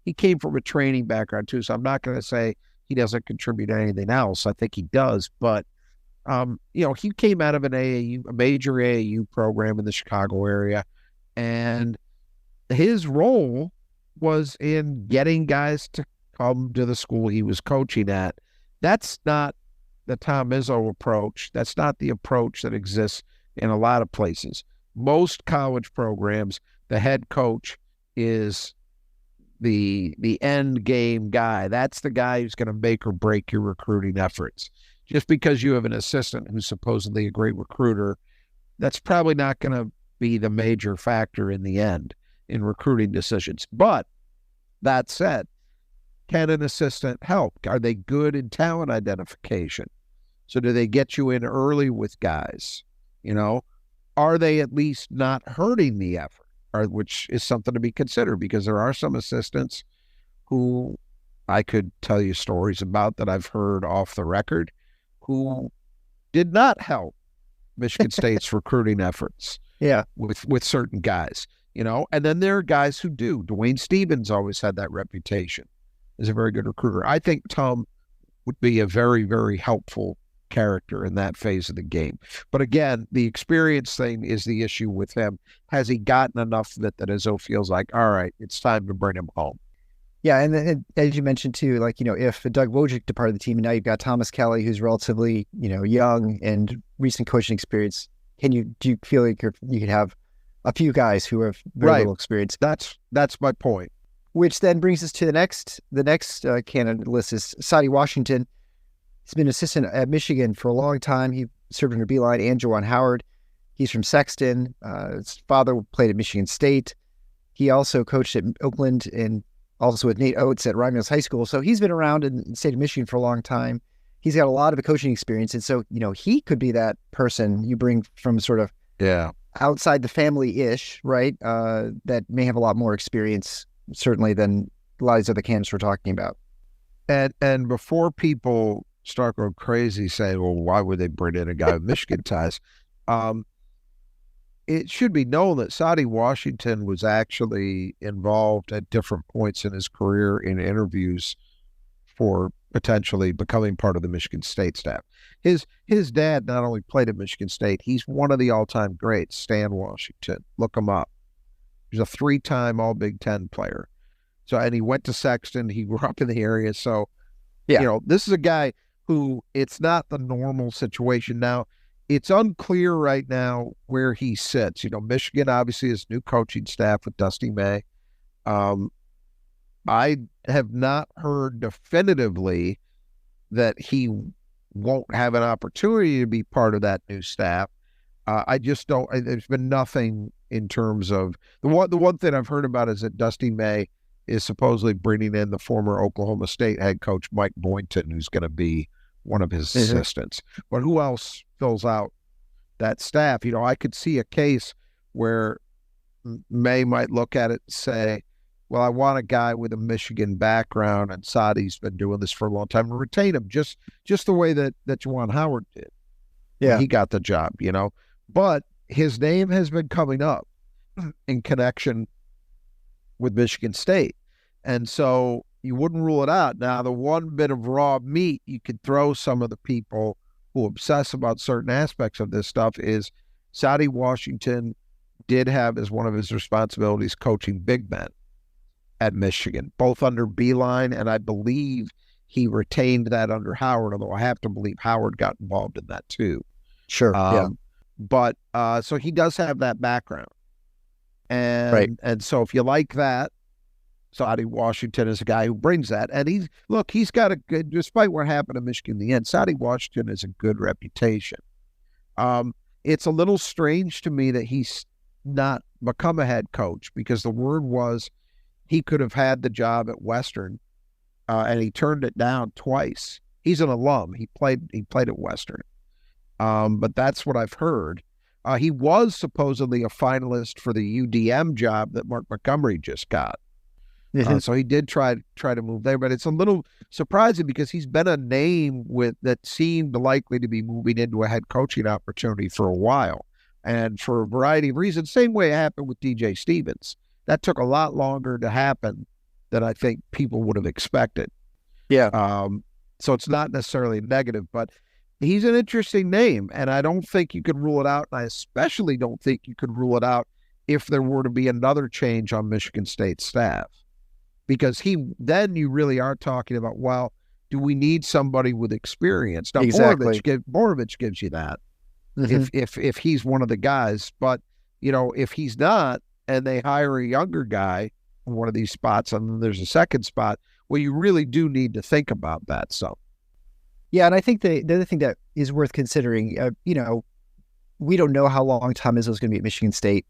he came from a training background too, so I'm not going to say he doesn't contribute to anything else. I think he does, but he came out of a major AAU program in the Chicago area, and his role was in getting guys to come to the school he was coaching at. That's not the Tom Izzo approach. That's not the approach that exists in a lot of places. Most college programs, the head coach is the end game guy. That's the guy who's going to make or break your recruiting efforts. Just because you have an assistant who's supposedly a great recruiter, that's probably not going to be the major factor in the end in recruiting decisions. But that said, can an assistant help? Are they good in talent identification? So do they get you in early with guys? Are they at least not hurting the effort? Which is something to be considered, because there are some assistants who I could tell you stories about that I've heard off the record who did not help Michigan State's recruiting efforts. Yeah. With certain guys, and then there are guys who do. Dwayne Stevens always had that reputation as a very good recruiter. I think Tom would be a very, very helpful character in that phase of the game. But again, the experience thing is the issue with him. Has he gotten enough of it that Izzo feels like, all right, it's time to bring him home? Yeah, and as you mentioned too, if Doug Wojcik departed the team and now you've got Thomas Kelly, who's relatively, young and recent coaching experience, do you feel like you could have a few guys who have very little experience? That's my point. Which then brings us to the next candidate list is Sadie Washington. He's been assistant at Michigan for a long time. He served under Beeline and Juwan Howard. He's from Sexton. His father played at Michigan State. He also coached at Oakland and also with Nate Oates at Romulus High School. So he's been around in the state of Michigan for a long time. He's got a lot of coaching experience. And so, he could be that person you bring from sort of outside the family-ish, right? That may have a lot more experience, certainly, than a lot of these other candidates we're talking about. And before people start going crazy saying, well, why would they bring in a guy with Michigan ties? It should be known that Sadie Washington was actually involved at different points in his career in interviews for potentially becoming part of the Michigan State staff. His dad not only played at Michigan State, he's one of the all-time greats, Stan Washington. Look him up. He's a 3-time All-Big Ten player. So, and he went to Sexton. He grew up in the area. So, Yeah. this is a guy who it's not the normal situation. Now, it's unclear right now where he sits. Michigan obviously has new coaching staff with Dusty May. I have not heard definitively that he won't have an opportunity to be part of that new staff. I just don't. There's been nothing in terms of the one thing I've heard about is that Dusty May is supposedly bringing in the former Oklahoma State head coach Mike Boynton, who's going to be one of his assistants. But who else fills out that staff? I could see a case where May might look at it and say, well, I want a guy with a Michigan background, and Sadi's been doing this for a long time, and retain him just the way that Juwan Howard did. Yeah. He got the job, But his name has been coming up in connection with Michigan State. And so you wouldn't rule it out. Now, the one bit of raw meat you could throw some of the people who obsess about certain aspects of this stuff is Sadi Washington did have as one of his responsibilities coaching big men at Michigan, both under Beeline, and I believe he retained that under Howard, although I have to believe Howard got involved in that too. Sure. But so he does have that background. And so if you like that, Sadi Washington is a guy who brings that. And he's got a good, despite what happened to Michigan in the end, Sadi Washington has a good reputation. It's a little strange to me that he's not become a head coach, because the word was he could have had the job at Western, and he turned it down twice. He's an alum. He played at Western. But that's what I've heard. He was supposedly a finalist for the UDM job that Mark Montgomery just got. So he did try to move there, but it's a little surprising because he's been a name that seemed likely to be moving into a head coaching opportunity for a while. And for a variety of reasons, same way it happened with DJ Stevens. That took a lot longer to happen than I think people would have expected. Yeah. So it's not necessarily negative, but he's an interesting name, and I don't think you could rule it out. And I especially don't think you could rule it out if there were to be another change on Michigan State staff, because then you really are talking about, well, do we need somebody with experience? Now, Exactly. Borovich gives you that if he's one of the guys, but if he's not, and they hire a younger guy in one of these spots, and then there's a second spot, well, you really do need to think about that. So. Yeah, and I think the other thing that is worth considering, we don't know how long Tom Izzo is going to be at Michigan State.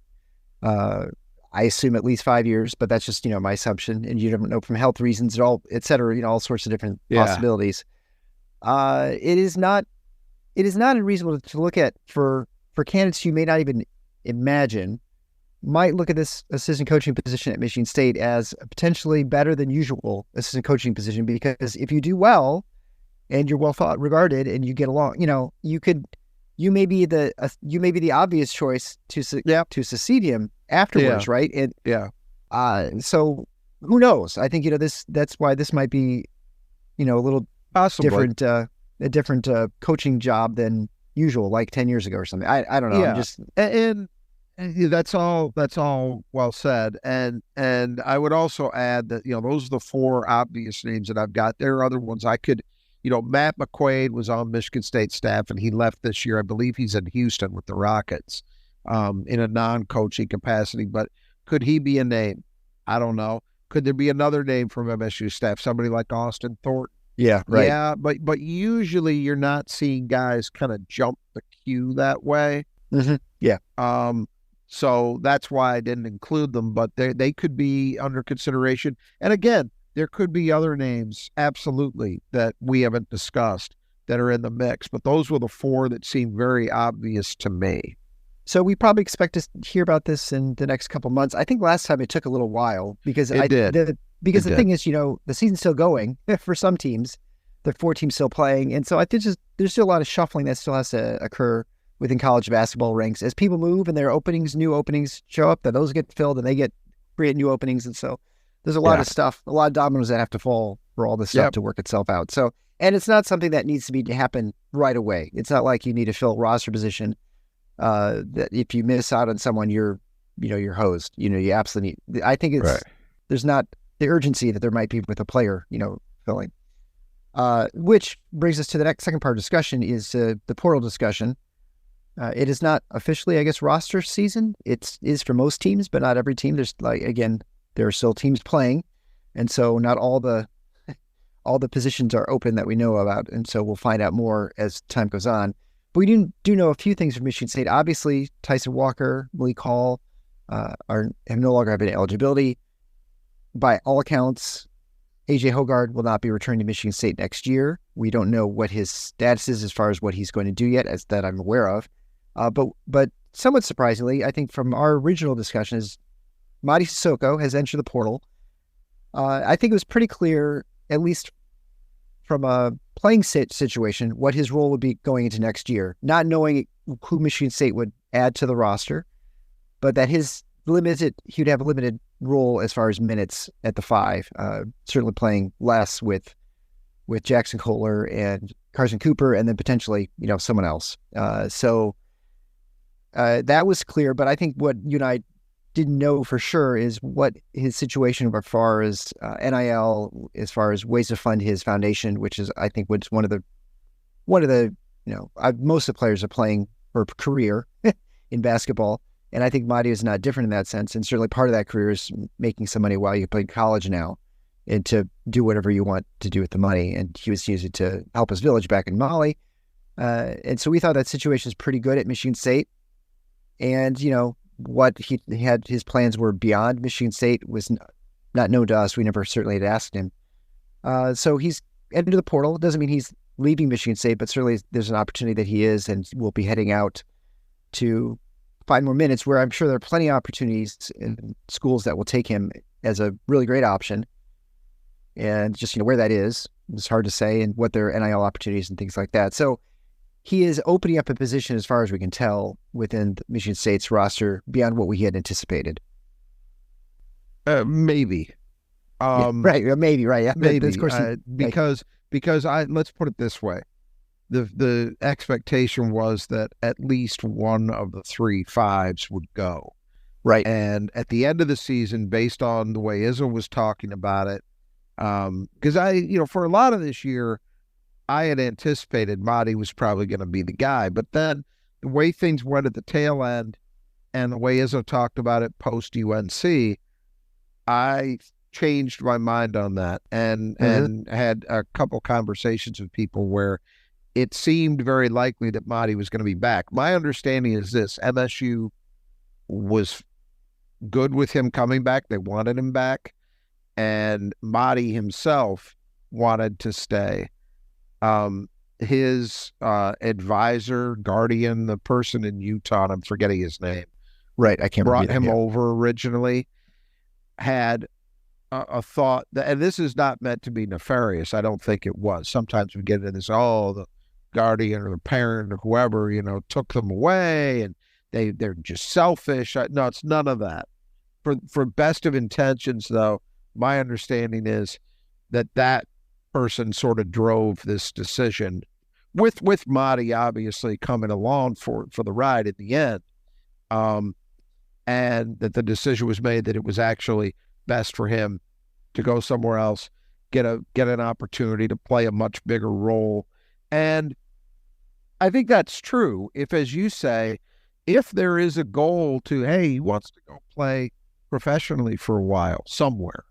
I assume at least 5 years, but that's just, my assumption. And you don't know from health reasons, et cetera, all sorts of different possibilities. It is not unreasonable to look at for candidates you may not even imagine, might look at this assistant coaching position at Michigan State as a potentially better than usual assistant coaching position, because if you do well and you're well thought regarded and you get along, you may be the obvious choice to succeed him afterwards, right? And so who knows? I think that's why this might be a little possibly different coaching job than usual, like 10 years ago or something. I don't know. Yeah. I'm just and that's all well said. And I would also add that, those are the four obvious names that I've got. There are other ones I could, Matt McQuaid was on Michigan State staff and he left this year. I believe he's in Houston with the Rockets in a non-coaching capacity, but could he be a name? I don't know. Could there be another name from MSU staff? Somebody like Austin Thornton? Yeah, right. Yeah, but usually you're not seeing guys kind of jump the queue that way. Mm-hmm. Yeah. So that's why I didn't include them, but they could be under consideration. And again, there could be other names, absolutely, that we haven't discussed that are in the mix. But those were the four that seemed very obvious to me. So we probably expect to hear about this in the next couple months. I think last time it took a little while because the thing is, the season's still going for some teams. The 4 teams still playing. And so I think there's still a lot of shuffling that still has to occur within college basketball ranks as people move and their new openings show up, that those get filled and they create new openings. And so there's a lot of stuff, a lot of dominoes that have to fall for all this stuff to work itself out. So, and it's not something that needs to happen right away. It's not like you need to fill a roster position that if you miss out on someone, you're hosed. You absolutely need. I think there's not the urgency that there might be with a player, filling. Which brings us to the next second part of discussion is the portal discussion. It is not officially, I guess, roster season. It is for most teams, but not every team. There's there are still teams playing, and so not all the positions are open that we know about, and so we'll find out more as time goes on. But we do know a few things from Michigan State. Obviously, Tyson Walker, Malik Hall have no longer have any eligibility. By all accounts, AJ Hogard will not be returning to Michigan State next year. We don't know what his status is as far as what he's going to do yet, as that I'm aware of. But somewhat surprisingly, I think from our original discussion, is Mady Sissoko has entered the portal. I think it was pretty clear, at least from a playing situation, what his role would be going into next year, not knowing who Michigan State would add to the roster, but that he would have a limited role as far as minutes at the 5, certainly playing less with Jackson Kohler and Carson Cooper, and then potentially, someone else. So that was clear, but I think what you and I didn't know for sure is what his situation as far as NIL, as far as ways to fund his foundation, which is, I think, what's one of the most of the players are playing for a career in basketball. And I think Mady is not different in that sense. And certainly part of that career is making some money while you play college now, and to do whatever you want to do with the money. And he was using it to help his village back in Mali. And so we thought that situation is pretty good at Michigan State. And, what he had, his plans were beyond Michigan State was not known to us. We never certainly had asked him. So he's entered the portal. It doesn't mean he's leaving Michigan State, but certainly there's an opportunity that he is, and will be heading out to find more minutes, where I'm sure there are plenty of opportunities in schools that will take him as a really great option. And just, where that is, it's hard to say, and what their NIL opportunities and things like that. So he is opening up a position, as far as we can tell, within Michigan State's roster beyond what we had anticipated. Maybe. Right. Maybe. Right. Yeah. Maybe. Of course, because let's put it this way. The expectation was that at least one of the 3 5s would go. Right. And at the end of the season, based on the way Izzo was talking about it, because for a lot of this year, I had anticipated Mady was probably going to be the guy. But then the way things went at the tail end, and the way Izzo talked about it post UNC, I changed my mind on that, and had a couple conversations with people where it seemed very likely that Mady was going to be back. My understanding is this: MSU was good with him coming back. They wanted him back, and Mady himself wanted to stay. His advisor, guardian, the person in Utah, and I'm forgetting his name. Right, I can't brought him over originally, had a thought that, and this is not meant to be nefarious. I don't think it was. Sometimes we get into this, the guardian or the parent or whoever, took them away, and they're just selfish. No, it's none of that. For best of intentions, though, my understanding is that person sort of drove this decision, with Mady obviously coming along for the ride at the end, and that the decision was made that it was actually best for him to go somewhere else, get an opportunity to play a much bigger role. And I think that's true. If, as you say, if there is a goal to, hey, he wants to go play professionally for a while somewhere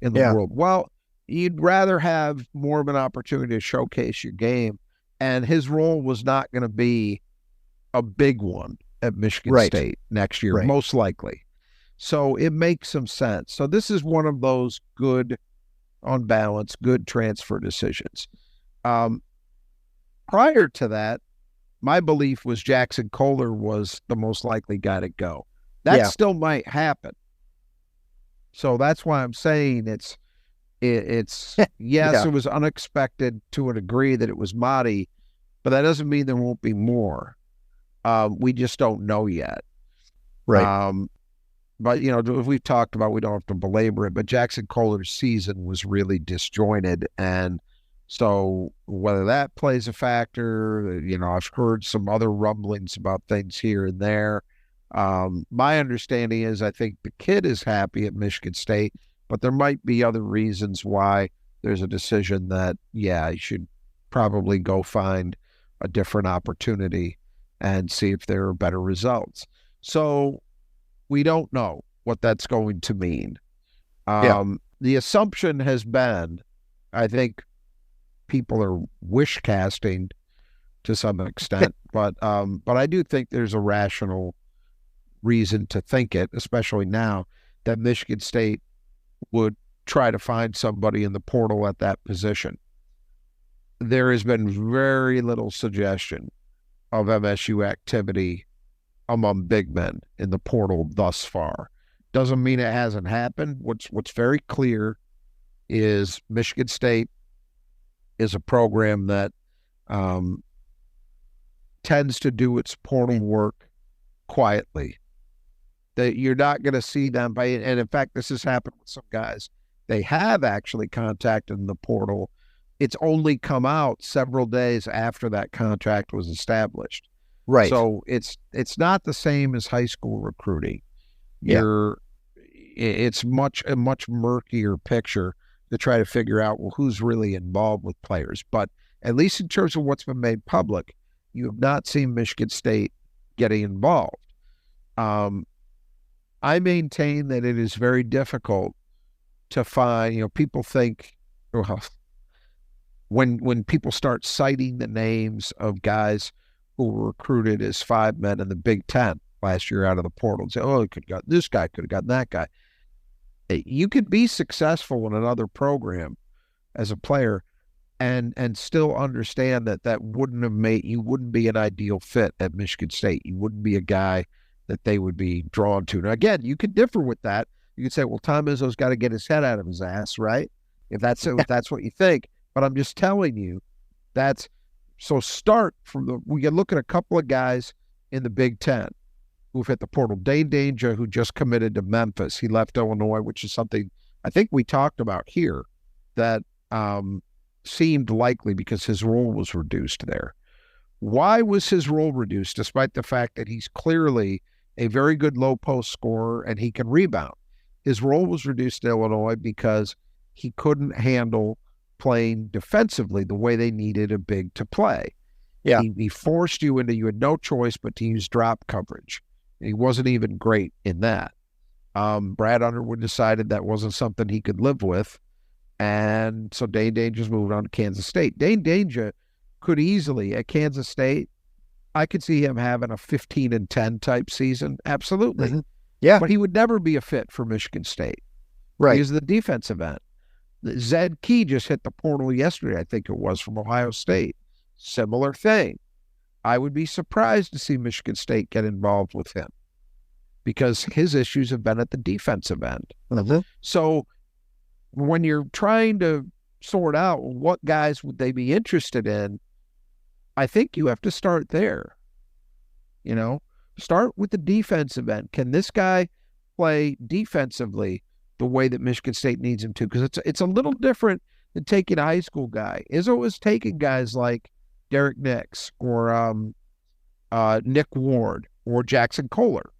in the world, well, you'd rather have more of an opportunity to showcase your game. And his role was not going to be a big one at Michigan State next year, most likely. So it makes some sense. So this is one of those good, on balance, good transfer decisions. Prior to that, my belief was Jackson Kohler was the most likely guy to go. That still might happen. So that's why I'm saying it's yes, it was unexpected to a degree that it was Mady, but that doesn't mean there won't be more. We just don't know yet. Right. But, if we've talked about, we don't have to belabor it, but Jackson Kohler's season was really disjointed. And so whether that plays a factor, I've heard some other rumblings about things here and there. My understanding is I think the kid is happy at Michigan State. but there might be other reasons why there's a decision that, yeah, you should probably go find a different opportunity and see if there are better results. So we don't know what that's going to mean. The assumption has been, I think people are wish casting to some extent, but I do think there's a rational reason to think it, especially now, that Michigan State would try to find somebody in the portal at that position. There has been very little suggestion of MSU activity among big men in the portal thus far. Doesn't mean it hasn't happened. What's very clear is Michigan State is a program that tends to do its portal work quietly. That you're not going to see them and in fact, this has happened with some guys. They have actually contacted the portal. It's only come out several days after that contract was established. Right. So it's not the same as high school recruiting. It's a much murkier picture to try to figure out, well, who's really involved with players. But at least in terms of what's been made public, you have not seen Michigan State getting involved. I maintain that it is very difficult to find, people think, well, when people start citing the names of guys who were recruited as 5 men in the Big Ten last year out of the portal and say, oh, he could have got this guy, could have gotten that guy. You could be successful in another program as a player and still understand that wouldn't have made, you wouldn't be an ideal fit at Michigan State. You wouldn't be a guy that they would be drawn to. Now, again, you could differ with that. You could say, well, Tom Izzo's got to get his head out of his ass, right? If that's what you think. But I'm just telling you, so start from we can look at a couple of guys in the Big Ten who've hit the portal. Dane Danger, who just committed to Memphis. He left Illinois, which is something I think we talked about here that seemed likely because his role was reduced there. Why was his role reduced, despite the fact that he's clearly a very good low post scorer and he can rebound? His role was reduced in Illinois because he couldn't handle playing defensively the way they needed a big to play. Yeah. He forced you into, you had no choice but to use drop coverage. He wasn't even great in that. Brad Underwood decided that wasn't something he could live with. And so Dane Danger's moved on to Kansas State. Dane Danger could easily, at Kansas State, I could see him having a 15-10 type season. Absolutely. Mm-hmm. Yeah. But he would never be a fit for Michigan State. Right. He's the defensive end. Zed Key just hit the portal yesterday, I think it was, from Ohio State. Similar thing. I would be surprised to see Michigan State get involved with him because his issues have been at the defensive end. Mm-hmm. So when you're trying to sort out what guys would they be interested in, I think you have to start there. Start with the defensive end. Can this guy play defensively the way that Michigan State needs him to? Because it's a little different than taking a high school guy. Izzo was taking guys like Derek Nix or Nick Ward or Jackson Kohler,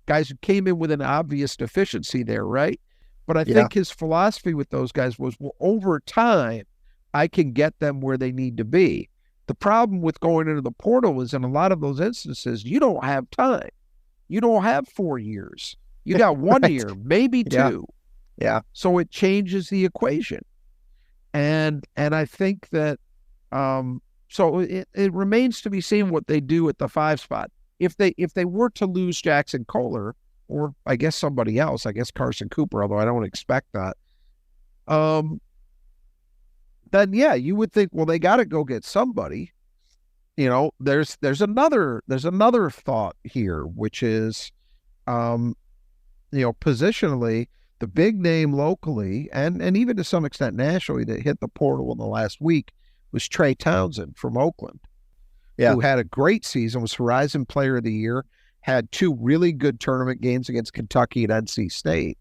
guys who came in with an obvious deficiency there, right? But I think his philosophy with those guys was, well, over time, I can get them where they need to be. The problem with going into the portal is in a lot of those instances, you don't have time. You don't have 4 years. You got 1 Right. year, maybe 2. Yeah. So it changes the equation. And I think that so it remains to be seen what they do at the 5 spot. If they were to lose Jackson Kohler, or I guess somebody else, I guess Carson Cooper, although I don't expect that, then yeah, you would think, well, they got to go get somebody. There's another thought here, which is, positionally, the big name locally and even to some extent nationally that hit the portal in the last week was Trey Townsend from Oakland, who had a great season, was Horizon Player of the Year, had 2 really good tournament games against Kentucky and NC State.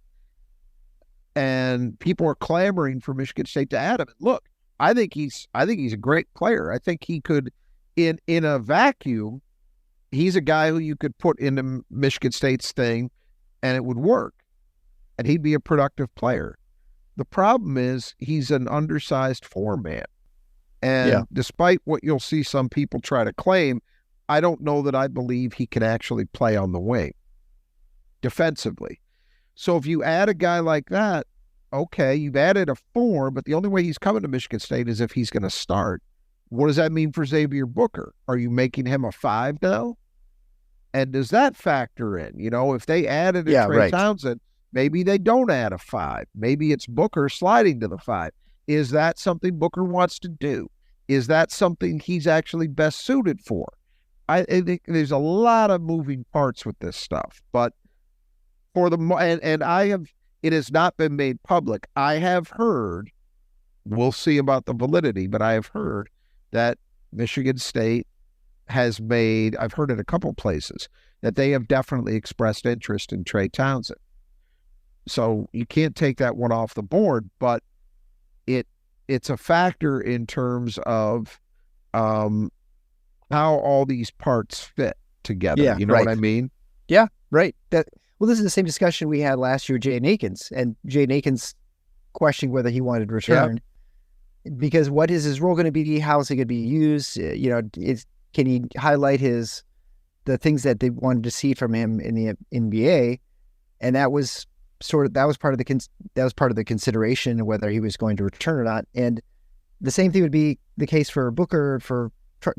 And people are clamoring for Michigan State to add him. Look, I think he's a great player. I think he could, in a vacuum, he's a guy who you could put into Michigan State's thing and it would work. And he'd be a productive player. The problem is he's an undersized four-man. And despite what you'll see some people try to claim, I don't know that I believe he can actually play on the wing defensively. So if you add a guy like that, okay, you've added a four, but the only way he's coming to Michigan State is if he's going to start. What does that mean for Xavier Booker? Are you making him a 5 now? And does that factor in? You know, if they added a Trey Townsend, maybe they don't add a 5. Maybe it's Booker sliding to the 5. Is that something Booker wants to do? Is that something he's actually best suited for? I think there's a lot of moving parts with this stuff, but for the and I have, it has not been made public. I have heard, we'll see about the validity, but I have heard that Michigan State has made, I've heard it a couple places, that they have definitely expressed interest in Trey Townsend. So you can't take that one off the board, but it's a factor in terms of how all these parts fit together. Yeah, you know what I mean? Yeah, right. Well, this is the same discussion we had last year with Jaden Akins, and Jaden Akins questioning whether he wanted to return. Because what is his role going to be? How is he going to be used? You know, can he highlight the things that they wanted to see from him in the NBA? And that was part of the consideration whether he was going to return or not. And the same thing would be the case for Booker, for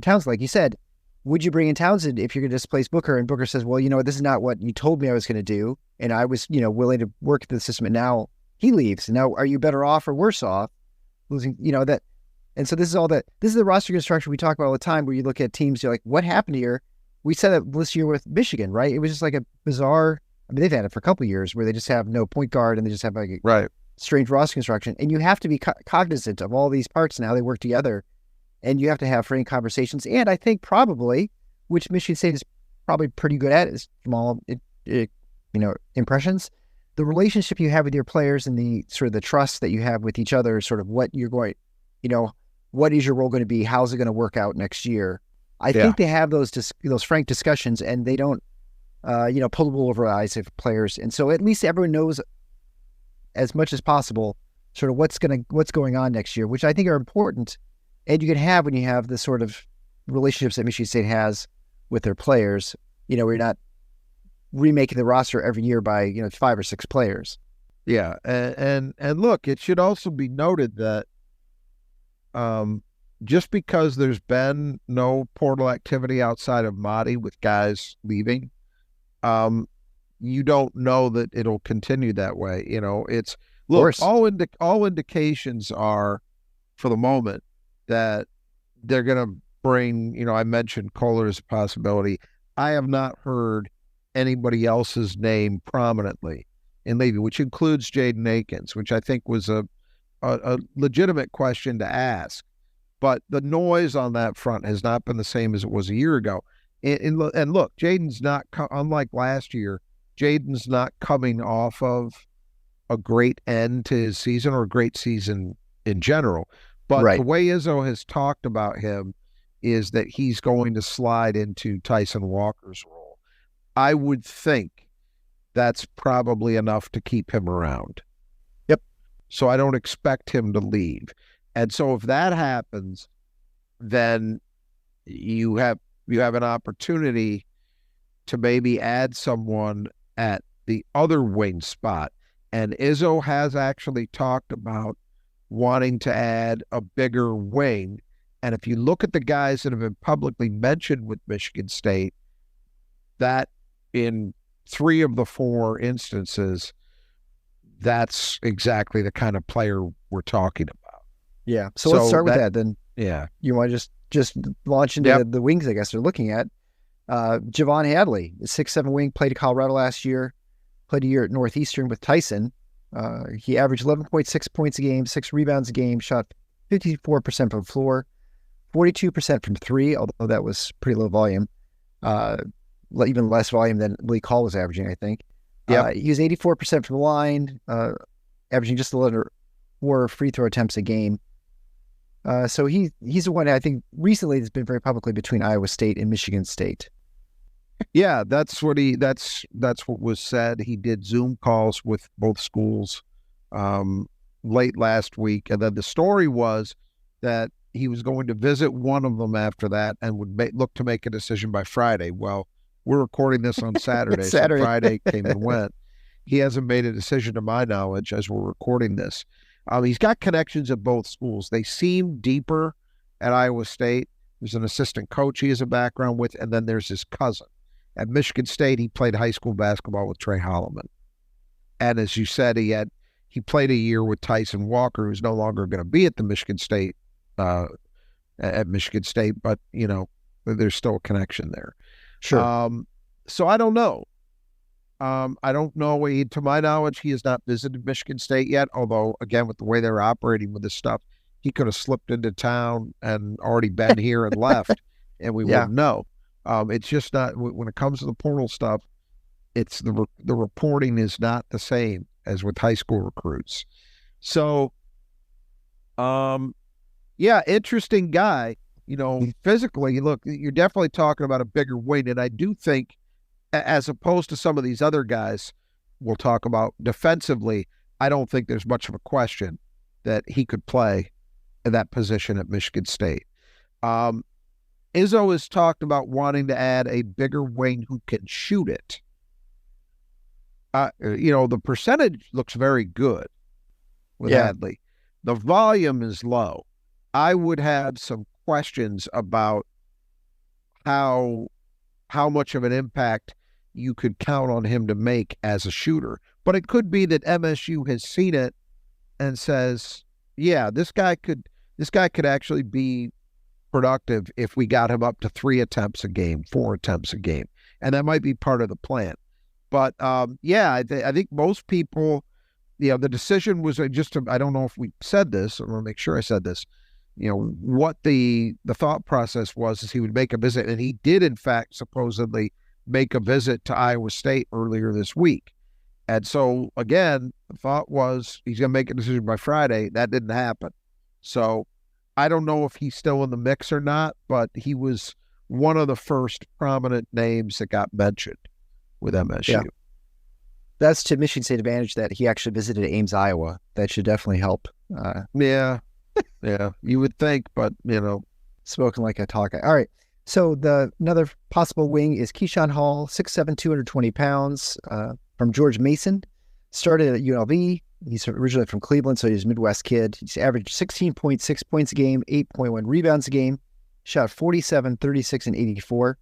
Townsend. Like you said, would you bring in Townsend if you're going to displace Booker? And Booker says, well, you know what, this is not what you told me I was going to do, and I was, willing to work the system. And now he leaves. Now, are you better off or worse off losing? that. And so this is the roster construction we talk about all the time, where you look at teams, you're like, what happened here? We said that this year with Michigan, right? It was just like a bizarre. I mean, they've had it for a couple of years where they just have no point guard and they just have like a strange roster construction. And you have to be cognizant of all these parts and how they work together. And you have to have frank conversations. And I think probably, which Michigan State is probably pretty good at, is small, impressions. The relationship you have with your players and the sort of the trust that you have with each other, sort of what you're going, what is your role going to be? How's it going to work out next year? I think they have those frank discussions, and they don't, pull the wool over eyes of players. And so at least everyone knows as much as possible sort of what's going on next year, which I think are important. And you can have when you have the sort of relationships that Michigan State has with their players, where you're not remaking the roster every year by, 5 or 6 players. Yeah. And look, it should also be noted that just because there's been no portal activity outside of Mady with guys leaving, you don't know that it'll continue that way. It's all indications are, for the moment, that they're going to bring, I mentioned Kohler as a possibility. I have not heard anybody else's name prominently in Levy, which includes Jaden Akins, which I think was a legitimate question to ask. But the noise on that front has not been the same as it was a year ago. And look, Jaden's not, unlike last year, Jaden's not coming off of a great end to his season or a great season in general. But the way Izzo has talked about him is that he's going to slide into Tyson Walker's role. I would think that's probably enough to keep him around. Yep. So I don't expect him to leave. And so if that happens, then you have an opportunity to maybe add someone at the other wing spot. And Izzo has actually talked about wanting to add a bigger wing. And if you look at the guys that have been publicly mentioned with Michigan State, that in 3 of the 4 instances, that's exactly the kind of player we're talking about. Yeah. So let's start with that then. Yeah. You want to just launch into the wings, I guess they're looking at. Javon Hadley, the 6'7" wing, played at Colorado last year, played a year at Northeastern with Tyson. He averaged 11.6 points a game, 6 rebounds a game, shot 54% from the floor, 42% from 3, although that was pretty low volume. Even less volume than Lee Call was averaging, I think. He was 84% from the line, averaging just a little under 4 free throw attempts a game. So he's the one I think recently that's been very publicly between Iowa State and Michigan State. Yeah, that's what was said. He did Zoom calls with both schools. late last week. And then the story was that he was going to visit one of them after that and would look to make a decision by Friday. Well, we're recording this on Saturday, so Friday came and went. He hasn't made a decision to my knowledge as we're recording this. He's got connections at both schools. They seem deeper at Iowa State. There's an assistant coach he has a background with, and then there's his cousin. At Michigan State, he played high school basketball with Trey Holloman. And as you said, he played a year with Tyson Walker, who's no longer going to be at Michigan State, but there's still a connection there. Sure. So I don't know. I don't know. To my knowledge, he has not visited Michigan State yet, although, again, with the way they're operating with this stuff, he could have slipped into town and already been here and left, and we wouldn't know. It's just not, when it comes to the portal stuff, it's the reporting is not the same as with high school recruits. So, interesting guy. Physically, look, you're definitely talking about a bigger wing, and I do think, as opposed to some of these other guys we'll talk about defensively, I don't think there's much of a question that he could play in that position at Michigan State. Izzo has talked about wanting to add a bigger wing who can shoot it. The percentage looks very good with Hadley. The volume is low. I would have some questions about how much of an impact you could count on him to make as a shooter. But it could be that MSU has seen it and says, yeah, this guy could actually be productive if we got him up to 3 attempts a game, 4 attempts a game. And that might be part of the plan. But I think most people, the decision was I don't know if we said this, I want to make sure I said this, what the thought process was is he would make a visit, and he did, in fact, supposedly make a visit to Iowa State earlier this week. And so, again, the thought was he's going to make a decision by Friday. That didn't happen. So I don't know if he's still in the mix or not, but he was one of the first prominent names that got mentioned with MSU. Yeah. That's to Michigan State advantage that he actually visited Ames, Iowa. That should definitely help. Yeah, you would think, but, Spoken like a tall guy. All right. So another possible wing is Keyshawn Hall, 6'7", 220 pounds, from George Mason. Started at UNLV. He's originally from Cleveland, so he's a Midwest kid. He's averaged 16.6 points a game, 8.1 rebounds a game, shot 47, 36, and 84,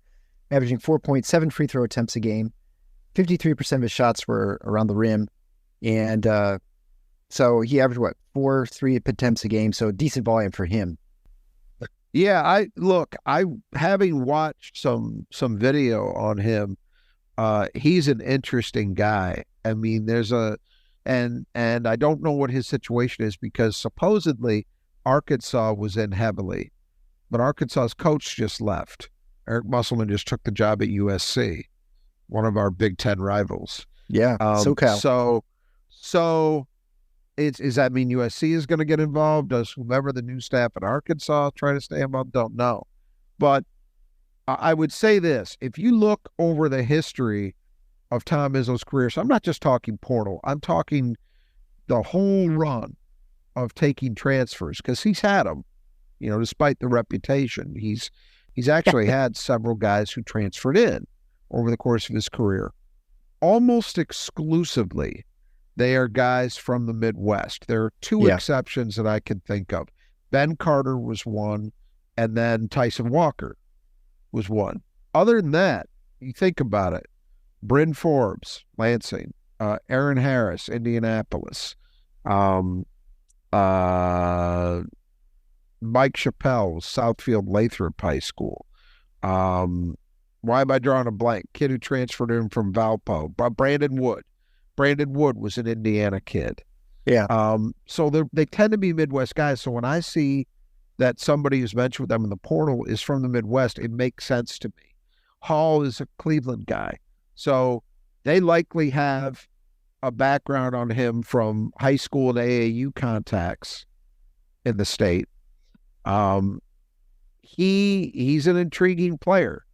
averaging 4.7 free throw attempts a game. 53% of his shots were around the rim. And so he averaged, 4 3 attempts a game, so decent volume for him. Yeah, having watched some video on him, he's an interesting guy. I mean, and I don't know what his situation is because supposedly Arkansas was in heavily, but Arkansas's coach just left. Eric Musselman just took the job at USC, one of our Big Ten rivals. Yeah, SoCal. So does that mean USC is going to get involved? Does whomever the new staff at Arkansas try to stay involved? Don't know. But I would say this. If you look over the history of Tom Izzo's career, so I'm not just talking portal, I'm talking the whole run of taking transfers, because he's had them, despite the reputation. He's actually had several guys who transferred in over the course of his career. Almost exclusively, they are guys from the Midwest. There are 2 exceptions that I can think of. Ben Carter was one, and then Tyson Walker was one. Other than that, you think about it, Bryn Forbes, Lansing, Aaron Harris, Indianapolis, Mike Chappelle, Southfield Lathrop High School. Why am I drawing a blank? Kid who transferred in from Valpo, Brandon Wood. Brandon Wood was an Indiana kid. Yeah. So they tend to be Midwest guys. So when I see that somebody who's mentioned with them in the portal is from the Midwest, it makes sense to me. Hall is a Cleveland guy. So they likely have a background on him from high school and AAU contacts in the state. He's an intriguing player.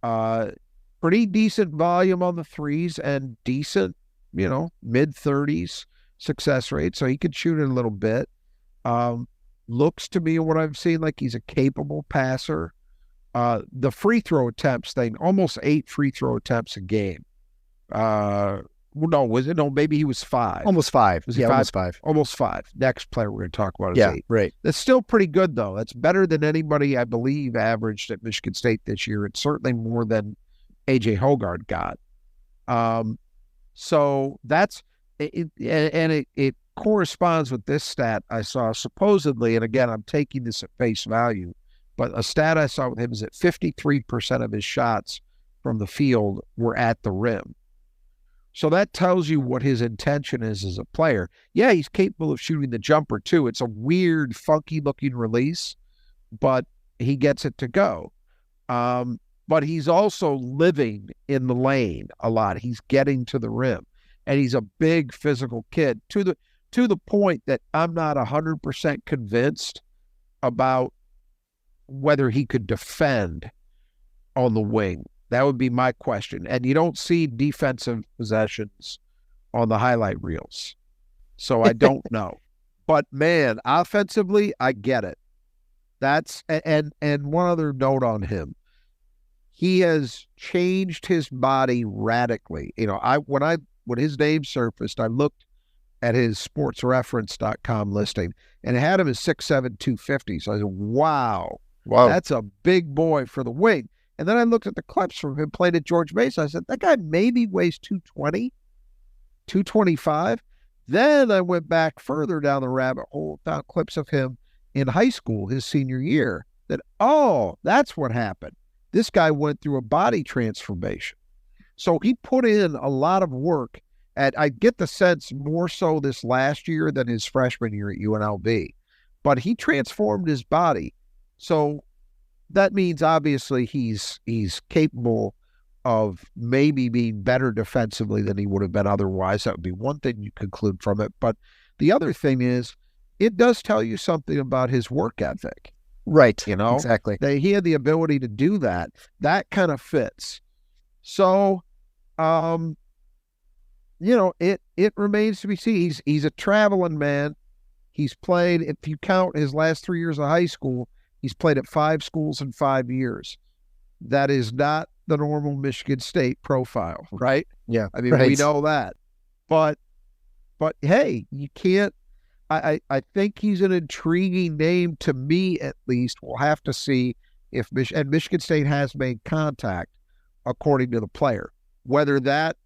Pretty decent volume on the threes and decent, mid-30s. success rate, so he could shoot it a little bit. Looks to me, what I've seen, like he's a capable passer. The free throw attempts thing, almost 8 free throw attempts a game. No, was it? No, maybe he was 5. Almost 5. Was he Yeah, 5? almost 5. Almost 5. Next player we're going to talk about is Yeah, 8. right. That's still pretty good, though. That's better than anybody, I believe, averaged at Michigan State this year. It's certainly more than A.J. Hoggard got. So that's it, and it corresponds with this stat I saw supposedly, and again, I'm taking this at face value, but a stat I saw with him is that 53% of his shots from the field were at the rim. So that tells you what his intention is as a player. Yeah, he's capable of shooting the jumper too. It's a weird, funky looking release, but he gets it to go. But he's also living in the lane a lot. He's getting to the rim, and he's a big physical kid to the point that I'm not 100% convinced about whether he could defend on the wing. That would be my question. And you don't see defensive possessions on the highlight reels. So I don't know. But man, offensively, I get it. That's and one other note on him. He has changed his body radically. You know, when his name surfaced, I looked at his sportsreference.com listing, and it had him as 6'7", 250. So I said, wow, that's a big boy for the wing. And then I looked at the clips from him playing at George Mason. I said, that guy maybe weighs 220, 225. Then I went back further down the rabbit hole, found clips of him in high school, his senior year, that, oh, that's what happened. This guy went through a body transformation. So he put in a lot of work. And I get the sense more so this last year than his freshman year at UNLV. But he transformed his body. So that means obviously he's capable of maybe being better defensively than he would have been otherwise. That would be one thing you conclude from it. But the other thing is, it does tell you something about his work ethic. Right. You know, exactly. That he had the ability to do that. That kind of fits. So, you know, it remains to be seen. He's a traveling man. He's played, if you count his last 3 years of high school, he's played at 5 schools in 5 years. That is not the normal Michigan State profile, right? Yeah. I mean, we know that. But hey, you can't, I think he's an intriguing name to me, at least. We'll have to see if Michigan State has made contact, according to the player. Whether that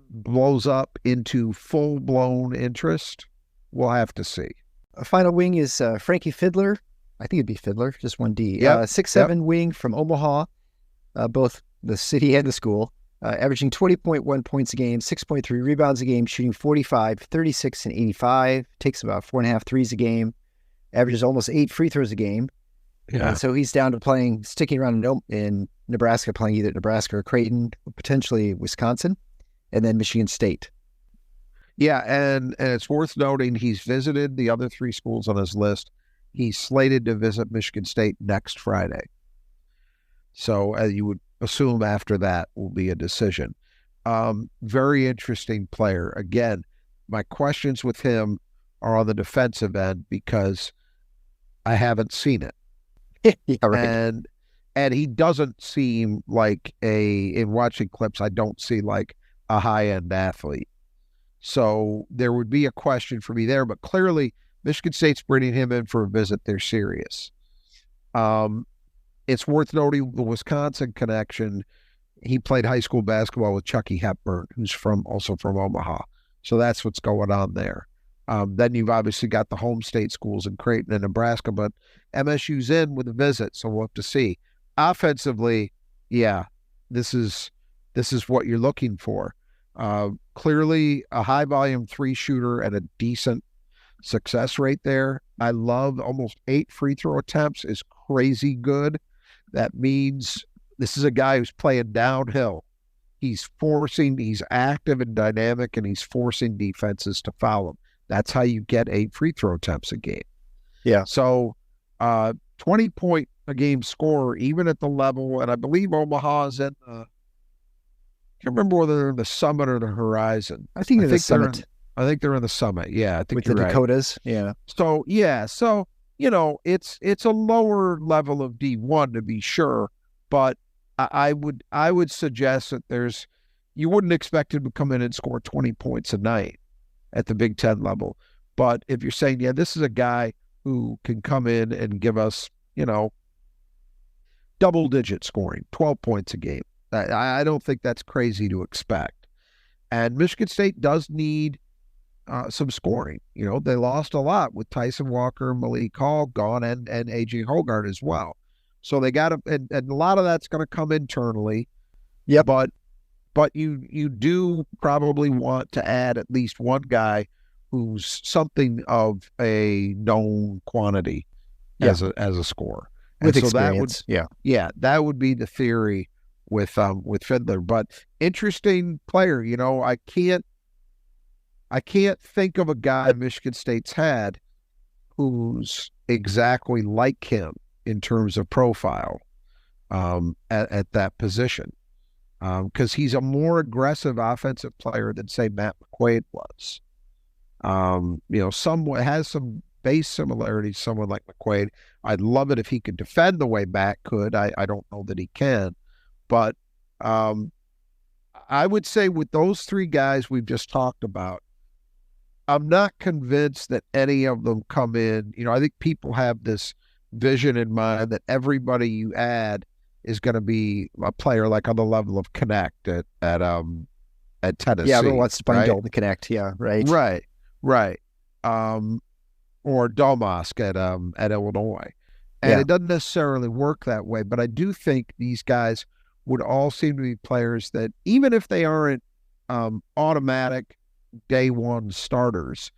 blows up into full-blown interest, we'll have to see. A final wing is Frankie Fiddler. I think it'd be Fiddler, just one D. Yep. 6'7" wing from Omaha, both the city and the school, averaging 20.1 points a game, 6.3 rebounds a game, shooting 45, 36, and 85. Takes about 4.5 threes a game, averages almost 8 free throws a game. Yeah. So he's down to sticking around in Nebraska, playing either Nebraska or Creighton, potentially Wisconsin, and then Michigan State. Yeah, and it's worth noting he's visited the other 3 schools on his list. He's slated to visit Michigan State next Friday. So you would assume after that will be a decision. Very interesting player. Again, my questions with him are on the defensive end because I haven't seen it. Yeah, right. And he doesn't seem like in watching clips, I don't see like a high-end athlete. So there would be a question for me there, but clearly Michigan State's bringing him in for a visit. They're serious. It's worth noting the Wisconsin connection. He played high school basketball with Chucky Hepburn, who's also from Omaha. So that's what's going on there. Then you've obviously got the home state schools in Creighton and Nebraska, but MSU's in with a visit, so we'll have to see. Offensively, yeah, this is what you're looking for. Clearly a high volume 3 shooter and a decent success rate there. I love almost 8 free throw attempts is crazy good. That means this is a guy who's playing downhill. He's active and dynamic, and he's forcing defenses to foul him. That's how you get 8 free throw attempts a game. Yeah. So 20-point a game scorer, even at the level, and I believe Omaha is in I can't remember whether they're in the Summit or the Horizon. I think they're the Summit. I think they're in the Summit. Yeah, I think with you're the right. Dakotas. Yeah. So yeah, so it's a lower level of D1 to be sure, but I would suggest that you wouldn't expect him to come in and score 20 points a night at the Big Ten level. But if you're saying, yeah, this is a guy who can come in and give us, double-digit scoring, 12 points a game, I don't think that's crazy to expect. And Michigan State does need some scoring. They lost a lot with Tyson Walker, Malik Hall gone, and AJ Hoggard as well. So they got to, and a lot of that's going to come internally. Yeah, but you do probably want to add at least one guy who's something of a known quantity as a scorer with so experience. That would be the theory with Fidler. But interesting player. I can't think of a guy Michigan State's had who's exactly like him in terms of profile at that position. Because he's a more aggressive offensive player than, say, Matt McQuaid was. Somewhat has some base similarities to someone like McQuaid. I'd love it if he could defend the way Matt could. I don't know that he can. But I would say with those three guys we've just talked about, I'm not convinced that any of them come in. I think people have this vision in mind that everybody you add is going to be a player like on the level of Connect at Tennessee. Yeah, everyone wants to find right? the Connect. Yeah, right. Right. Or Domask at Illinois. And it doesn't necessarily work that way, but I do think these guys would all seem to be players that, even if they aren't automatic day one starters,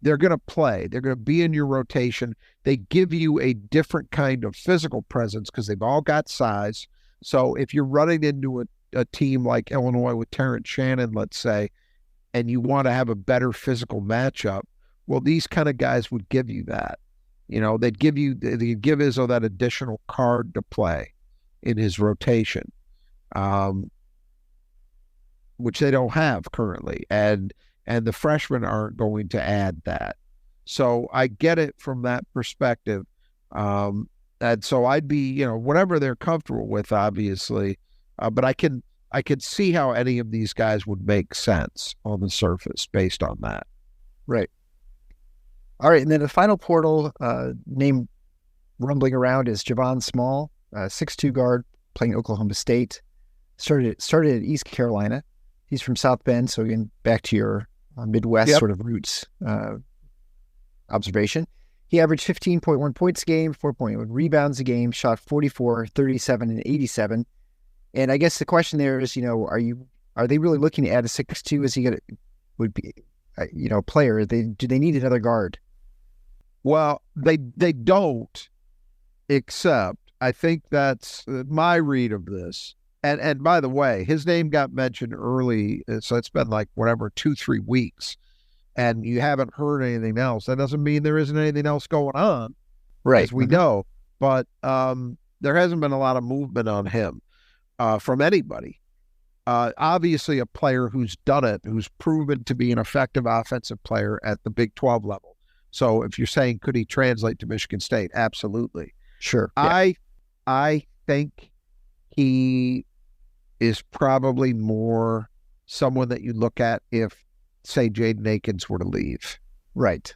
they're going to play. They're going to be in your rotation. They give you a different kind of physical presence because they've all got size. So if you're running into a team like Illinois with Terrence Shannon, let's say, and you want to have a better physical matchup, well, these kind of guys would give you that. They'd give Izzo that additional card to play in his rotation, which they don't have currently. And the freshmen aren't going to add that. So I get it from that perspective. And so I'd be, whatever they're comfortable with, obviously. But I can see how any of these guys would make sense on the surface based on that. Right. All right. And then the final portal name rumbling around is Javon Small, 6'2" guard playing Oklahoma State. Started at East Carolina. He's from South Bend. So again, back to your Midwest sort of roots observation. He averaged 15.1 points a game, 4.1 rebounds a game, shot 44, 37, and 87. And I guess the question there is, are they really looking to add a 6'2"? Is he would be, player? Do they need another guard? Well, they don't, except I think that's my read of this. And by the way, his name got mentioned early, so it's been like 2-3 weeks, and you haven't heard anything else. That doesn't mean there isn't anything else going on, right? As we know, but there hasn't been a lot of movement on him from anybody. Obviously, a player who's done it, who's proven to be an effective offensive player at the Big 12 level. So if you're saying, could he translate to Michigan State? Absolutely. Sure. Yeah. I think he is probably more someone that you look at if, say, Jaden Akins were to leave. Right.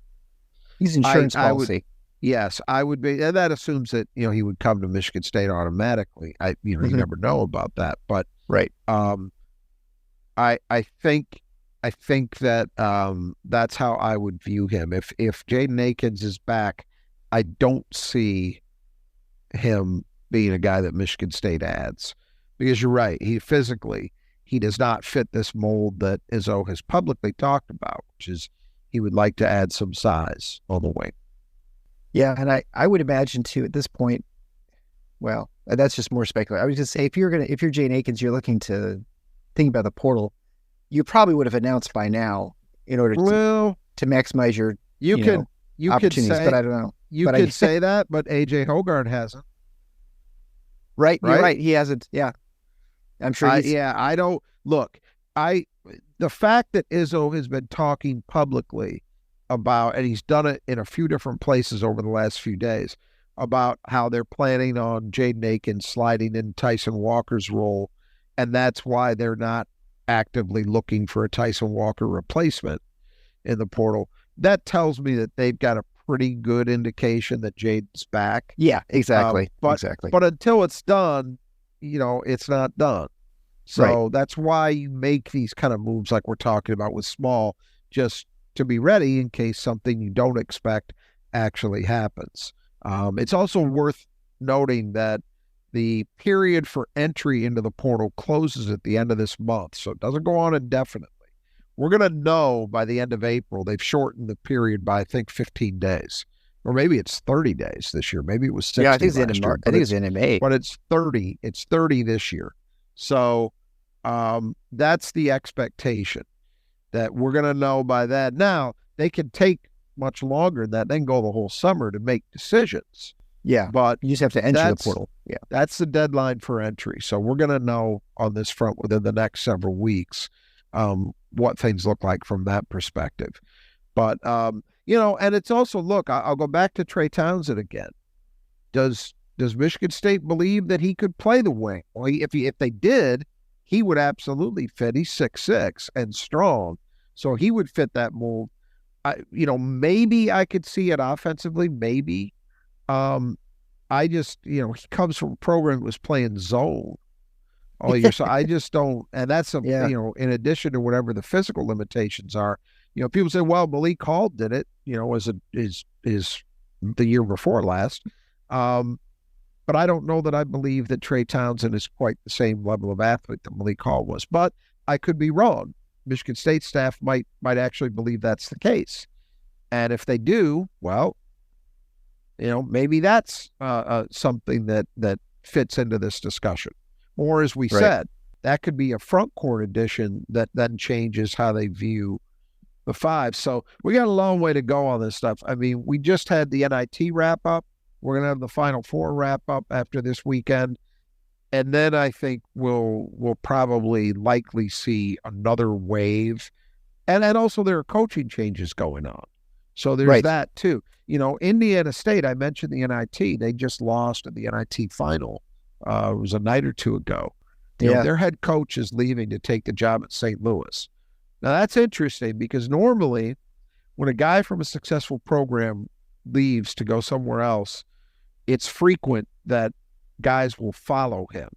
He's insurance policy. Yes, I would be. And that assumes that, he would come to Michigan State automatically. You never know about that. But right. I think that that's how I would view him. If Jaden Akins is back, I don't see him being a guy that Michigan State adds. Because you're right, he does not fit this mold that Izzo has publicly talked about, which is he would like to add some size on the wing. Yeah, and I would imagine too at this point, well, that's just more speculative. I would just say if you're Jaden Akins, you're looking to think about the portal, you probably would have announced by now in order to maximize your opportunities. But I don't know. You could say that, but AJ Hoggard hasn't. Right, you're right. He hasn't. Yeah, I'm sure. I don't look. the fact that Izzo has been talking publicly about, and he's done it in a few different places over the last few days, about how they're planning on Jaden Akins sliding in Tyson Walker's role, and that's why they're not actively looking for a Tyson Walker replacement in the portal. That tells me that they've got a pretty good indication that Jaden's back. Yeah, exactly. Exactly. But until it's done, it's not done. So that's why you make these kind of moves like we're talking about with Small, just to be ready in case something you don't expect actually happens. It's also worth noting that the period for entry into the portal closes at the end of this month, so it doesn't go on indefinitely. We're going to know by the end of April. They've shortened the period by, I think, 15 days. Or maybe it's 30 days this year. Maybe it was 60. Yeah, I think it's the end of March. I think it's the end of May. But it's 30. It's 30 this year. So that's the expectation, that we're going to know by that. Now, they can take much longer than that, then go the whole summer to make decisions. Yeah, but you just have to enter the portal. Yeah, that's the deadline for entry. So we're going to know on this front within the next several weeks what things look like from that perspective. But, and it's also, look, I'll go back to Trey Townsend again. Does Michigan State believe that he could play the wing? Well, if they did, he would absolutely fit. He's 6'6" and strong, so he would fit that mold. Maybe I could see it offensively, maybe. I just, he comes from a program that was playing zone all year, so I just don't, and that's, in addition to whatever the physical limitations are, people say, well, Malik Hall did it, as is the year before last. But I don't know that I believe that Trey Townsend is quite the same level of athlete that Malik Hall was, but I could be wrong. Michigan State staff might actually believe that's the case. And if they do, well, maybe that's something that fits into this discussion. Or as we said, that could be a front court addition that then changes how they view the five. So we got a long way to go on this stuff. I mean, we just had the NIT wrap up. We're going to have the Final Four wrap up after this weekend. And then I think we'll probably likely see another wave. And also there are coaching changes going on. So there's that too. Indiana State, I mentioned the NIT. They just lost at the NIT final. It was a night or two ago. Their head coach is leaving to take the job at St. Louis. Now that's interesting because normally when a guy from a successful program leaves to go somewhere else, it's frequent that guys will follow him.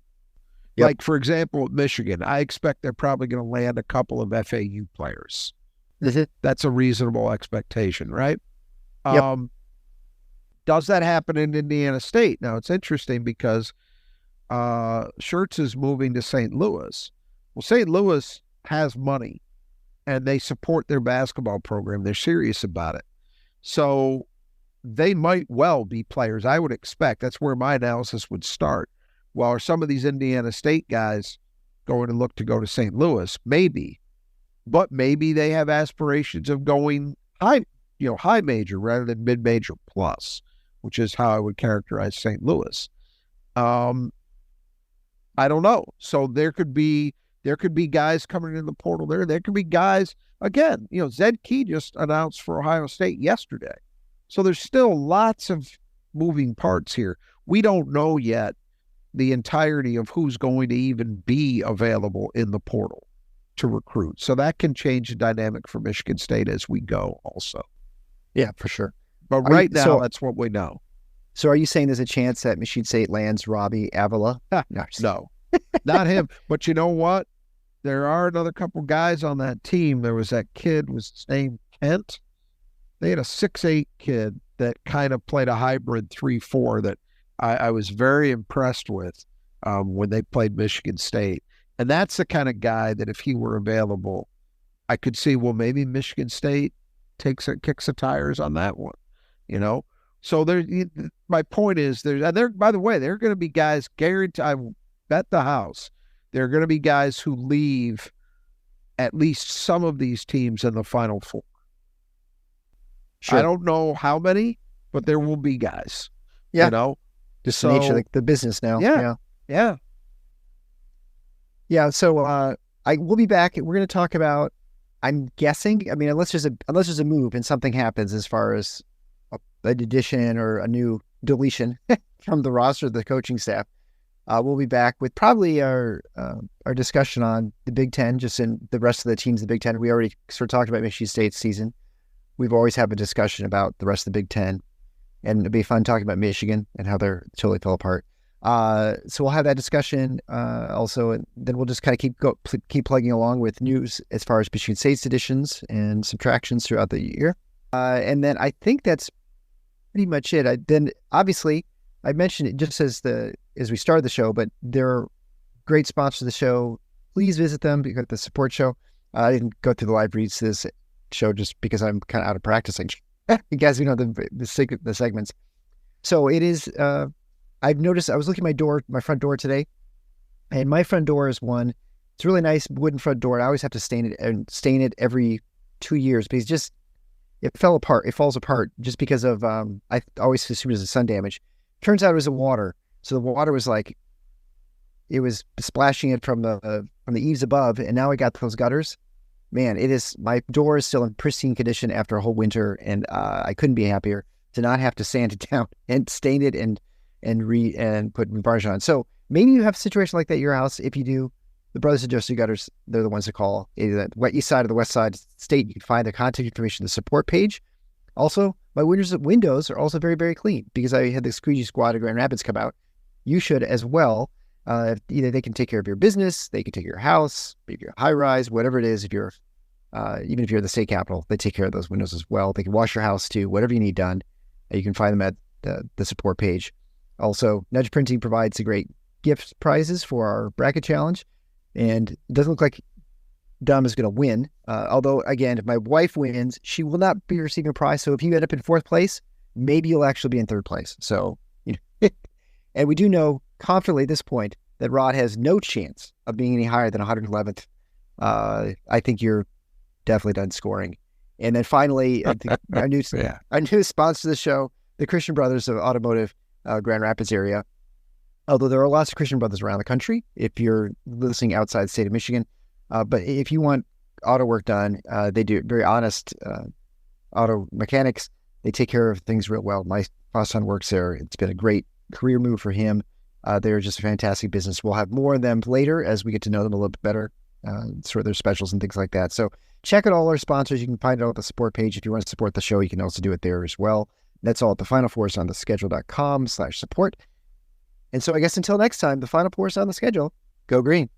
Yep. Like, for example, at Michigan, I expect they're probably going to land a couple of FAU players. That's a reasonable expectation, right? Yep. Does that happen in Indiana State? Now, it's interesting because Schertz is moving to St. Louis. Well, St. Louis has money, and they support their basketball program. They're serious about it. So they might well be players. I would expect. That's where my analysis would start. Well, are some of these Indiana State guys going to look to go to St. Louis? Maybe. But maybe they have aspirations of going high major rather than mid-major plus, which is how I would characterize St. Louis. I don't know. So there could be guys coming in the portal there. There could be guys, again, Zed Key just announced for Ohio State yesterday. So there's still lots of moving parts here. We don't know yet the entirety of who's going to even be available in the portal to recruit. So that can change the dynamic for Michigan State as we go also. Yeah, for sure. But right now, that's what we know. So are you saying there's a chance that Michigan State lands Robbie Avila? No, not him. But you know what? There are another couple guys on that team. There was that kid, was his name Kent? They had a 6'8" kid that kind of played a hybrid 3-4 that I was very impressed with when they played Michigan State. And that's the kind of guy that if he were available, I could see, well, maybe Michigan State kicks the tires on that one, So my point is, by the way, there are going to be guys, guaranteed, I bet the house, there are going to be guys who leave at least some of these teams in the Final Four. Sure. I don't know how many, but there will be guys. Yeah. Just the nature of the business now. Yeah. Yeah. So we'll be back. We're going to talk about, I'm guessing, I mean, unless there's a move and something happens as far as an addition or a new deletion from the roster, the coaching staff, we'll be back with probably our discussion on the Big Ten, just in the rest of the teams of the Big Ten. We already sort of talked about Michigan State's season. We've always had a discussion about the rest of the Big Ten, and it'd be fun talking about Michigan and how they're totally fell apart. So we'll have that discussion also, and then we'll just kind of keep plugging along with news as far as Michigan State's additions and subtractions throughout the year. And then I think that's pretty much it. Then obviously I mentioned it just as we started the show, but they're great sponsors of the show. Please visit them. You got the support show. I didn't go through the live reads to this show just because I'm kind of out of practicing. You guys, the segments. So it is. I've noticed. I was looking at my front door today, and my front door is one. It's a really nice wooden front door. I always have to stain it every 2 years because it fell apart. It falls apart just because of I always assumed it was sun damage. Turns out it was the water. So the water was it was splashing it from the eaves above, and now I got those gutters. Man, my door is still in pristine condition after a whole winter, and I couldn't be happier to not have to sand it down and stain it and put varnish on. So maybe you have a situation like that at your house. If you do, the Brothers Adjusted Gutters, they're the ones to call. Either the east side or the west side state. You can find the contact information, the support page. Also, my windows are also very, very clean because I had the Squeegee Squad of Grand Rapids come out. You should as well. Either they can take care of your business, they can take care of your house, maybe your high rise, whatever it is. If you're even if you're the state capital, they take care of those windows as well. They can wash your house too, whatever you need done. You can find them at the support page. Also, Nudge Printing provides the great gift prizes for our bracket challenge, and it doesn't look like Dom is going to win. Although, again, if my wife wins, she will not be receiving a prize. So if you end up in 4th place, maybe you'll actually be in 3rd place. So, and we do know confidently at this point that Rod has no chance of being any higher than 111th. I think you're definitely done scoring. And then finally, our new sponsor of the show, the Christian Brothers of Automotive Grand Rapids area. Although there are lots of Christian Brothers around the country, if you're listening outside the state of Michigan. But if you want auto work done, they do very honest auto mechanics. They take care of things real well. My son works there. It's been a great career move for him. They're just a fantastic business. We'll have more of them later as we get to know them a little bit better, sort of their specials and things like that. So check out all our sponsors. You can find it on the support page. If you want to support the show, you can also do it there as well. That's all at the Final Four is on the schedule.com/support. And so I guess until next time, the Final Four is on the schedule. Go green.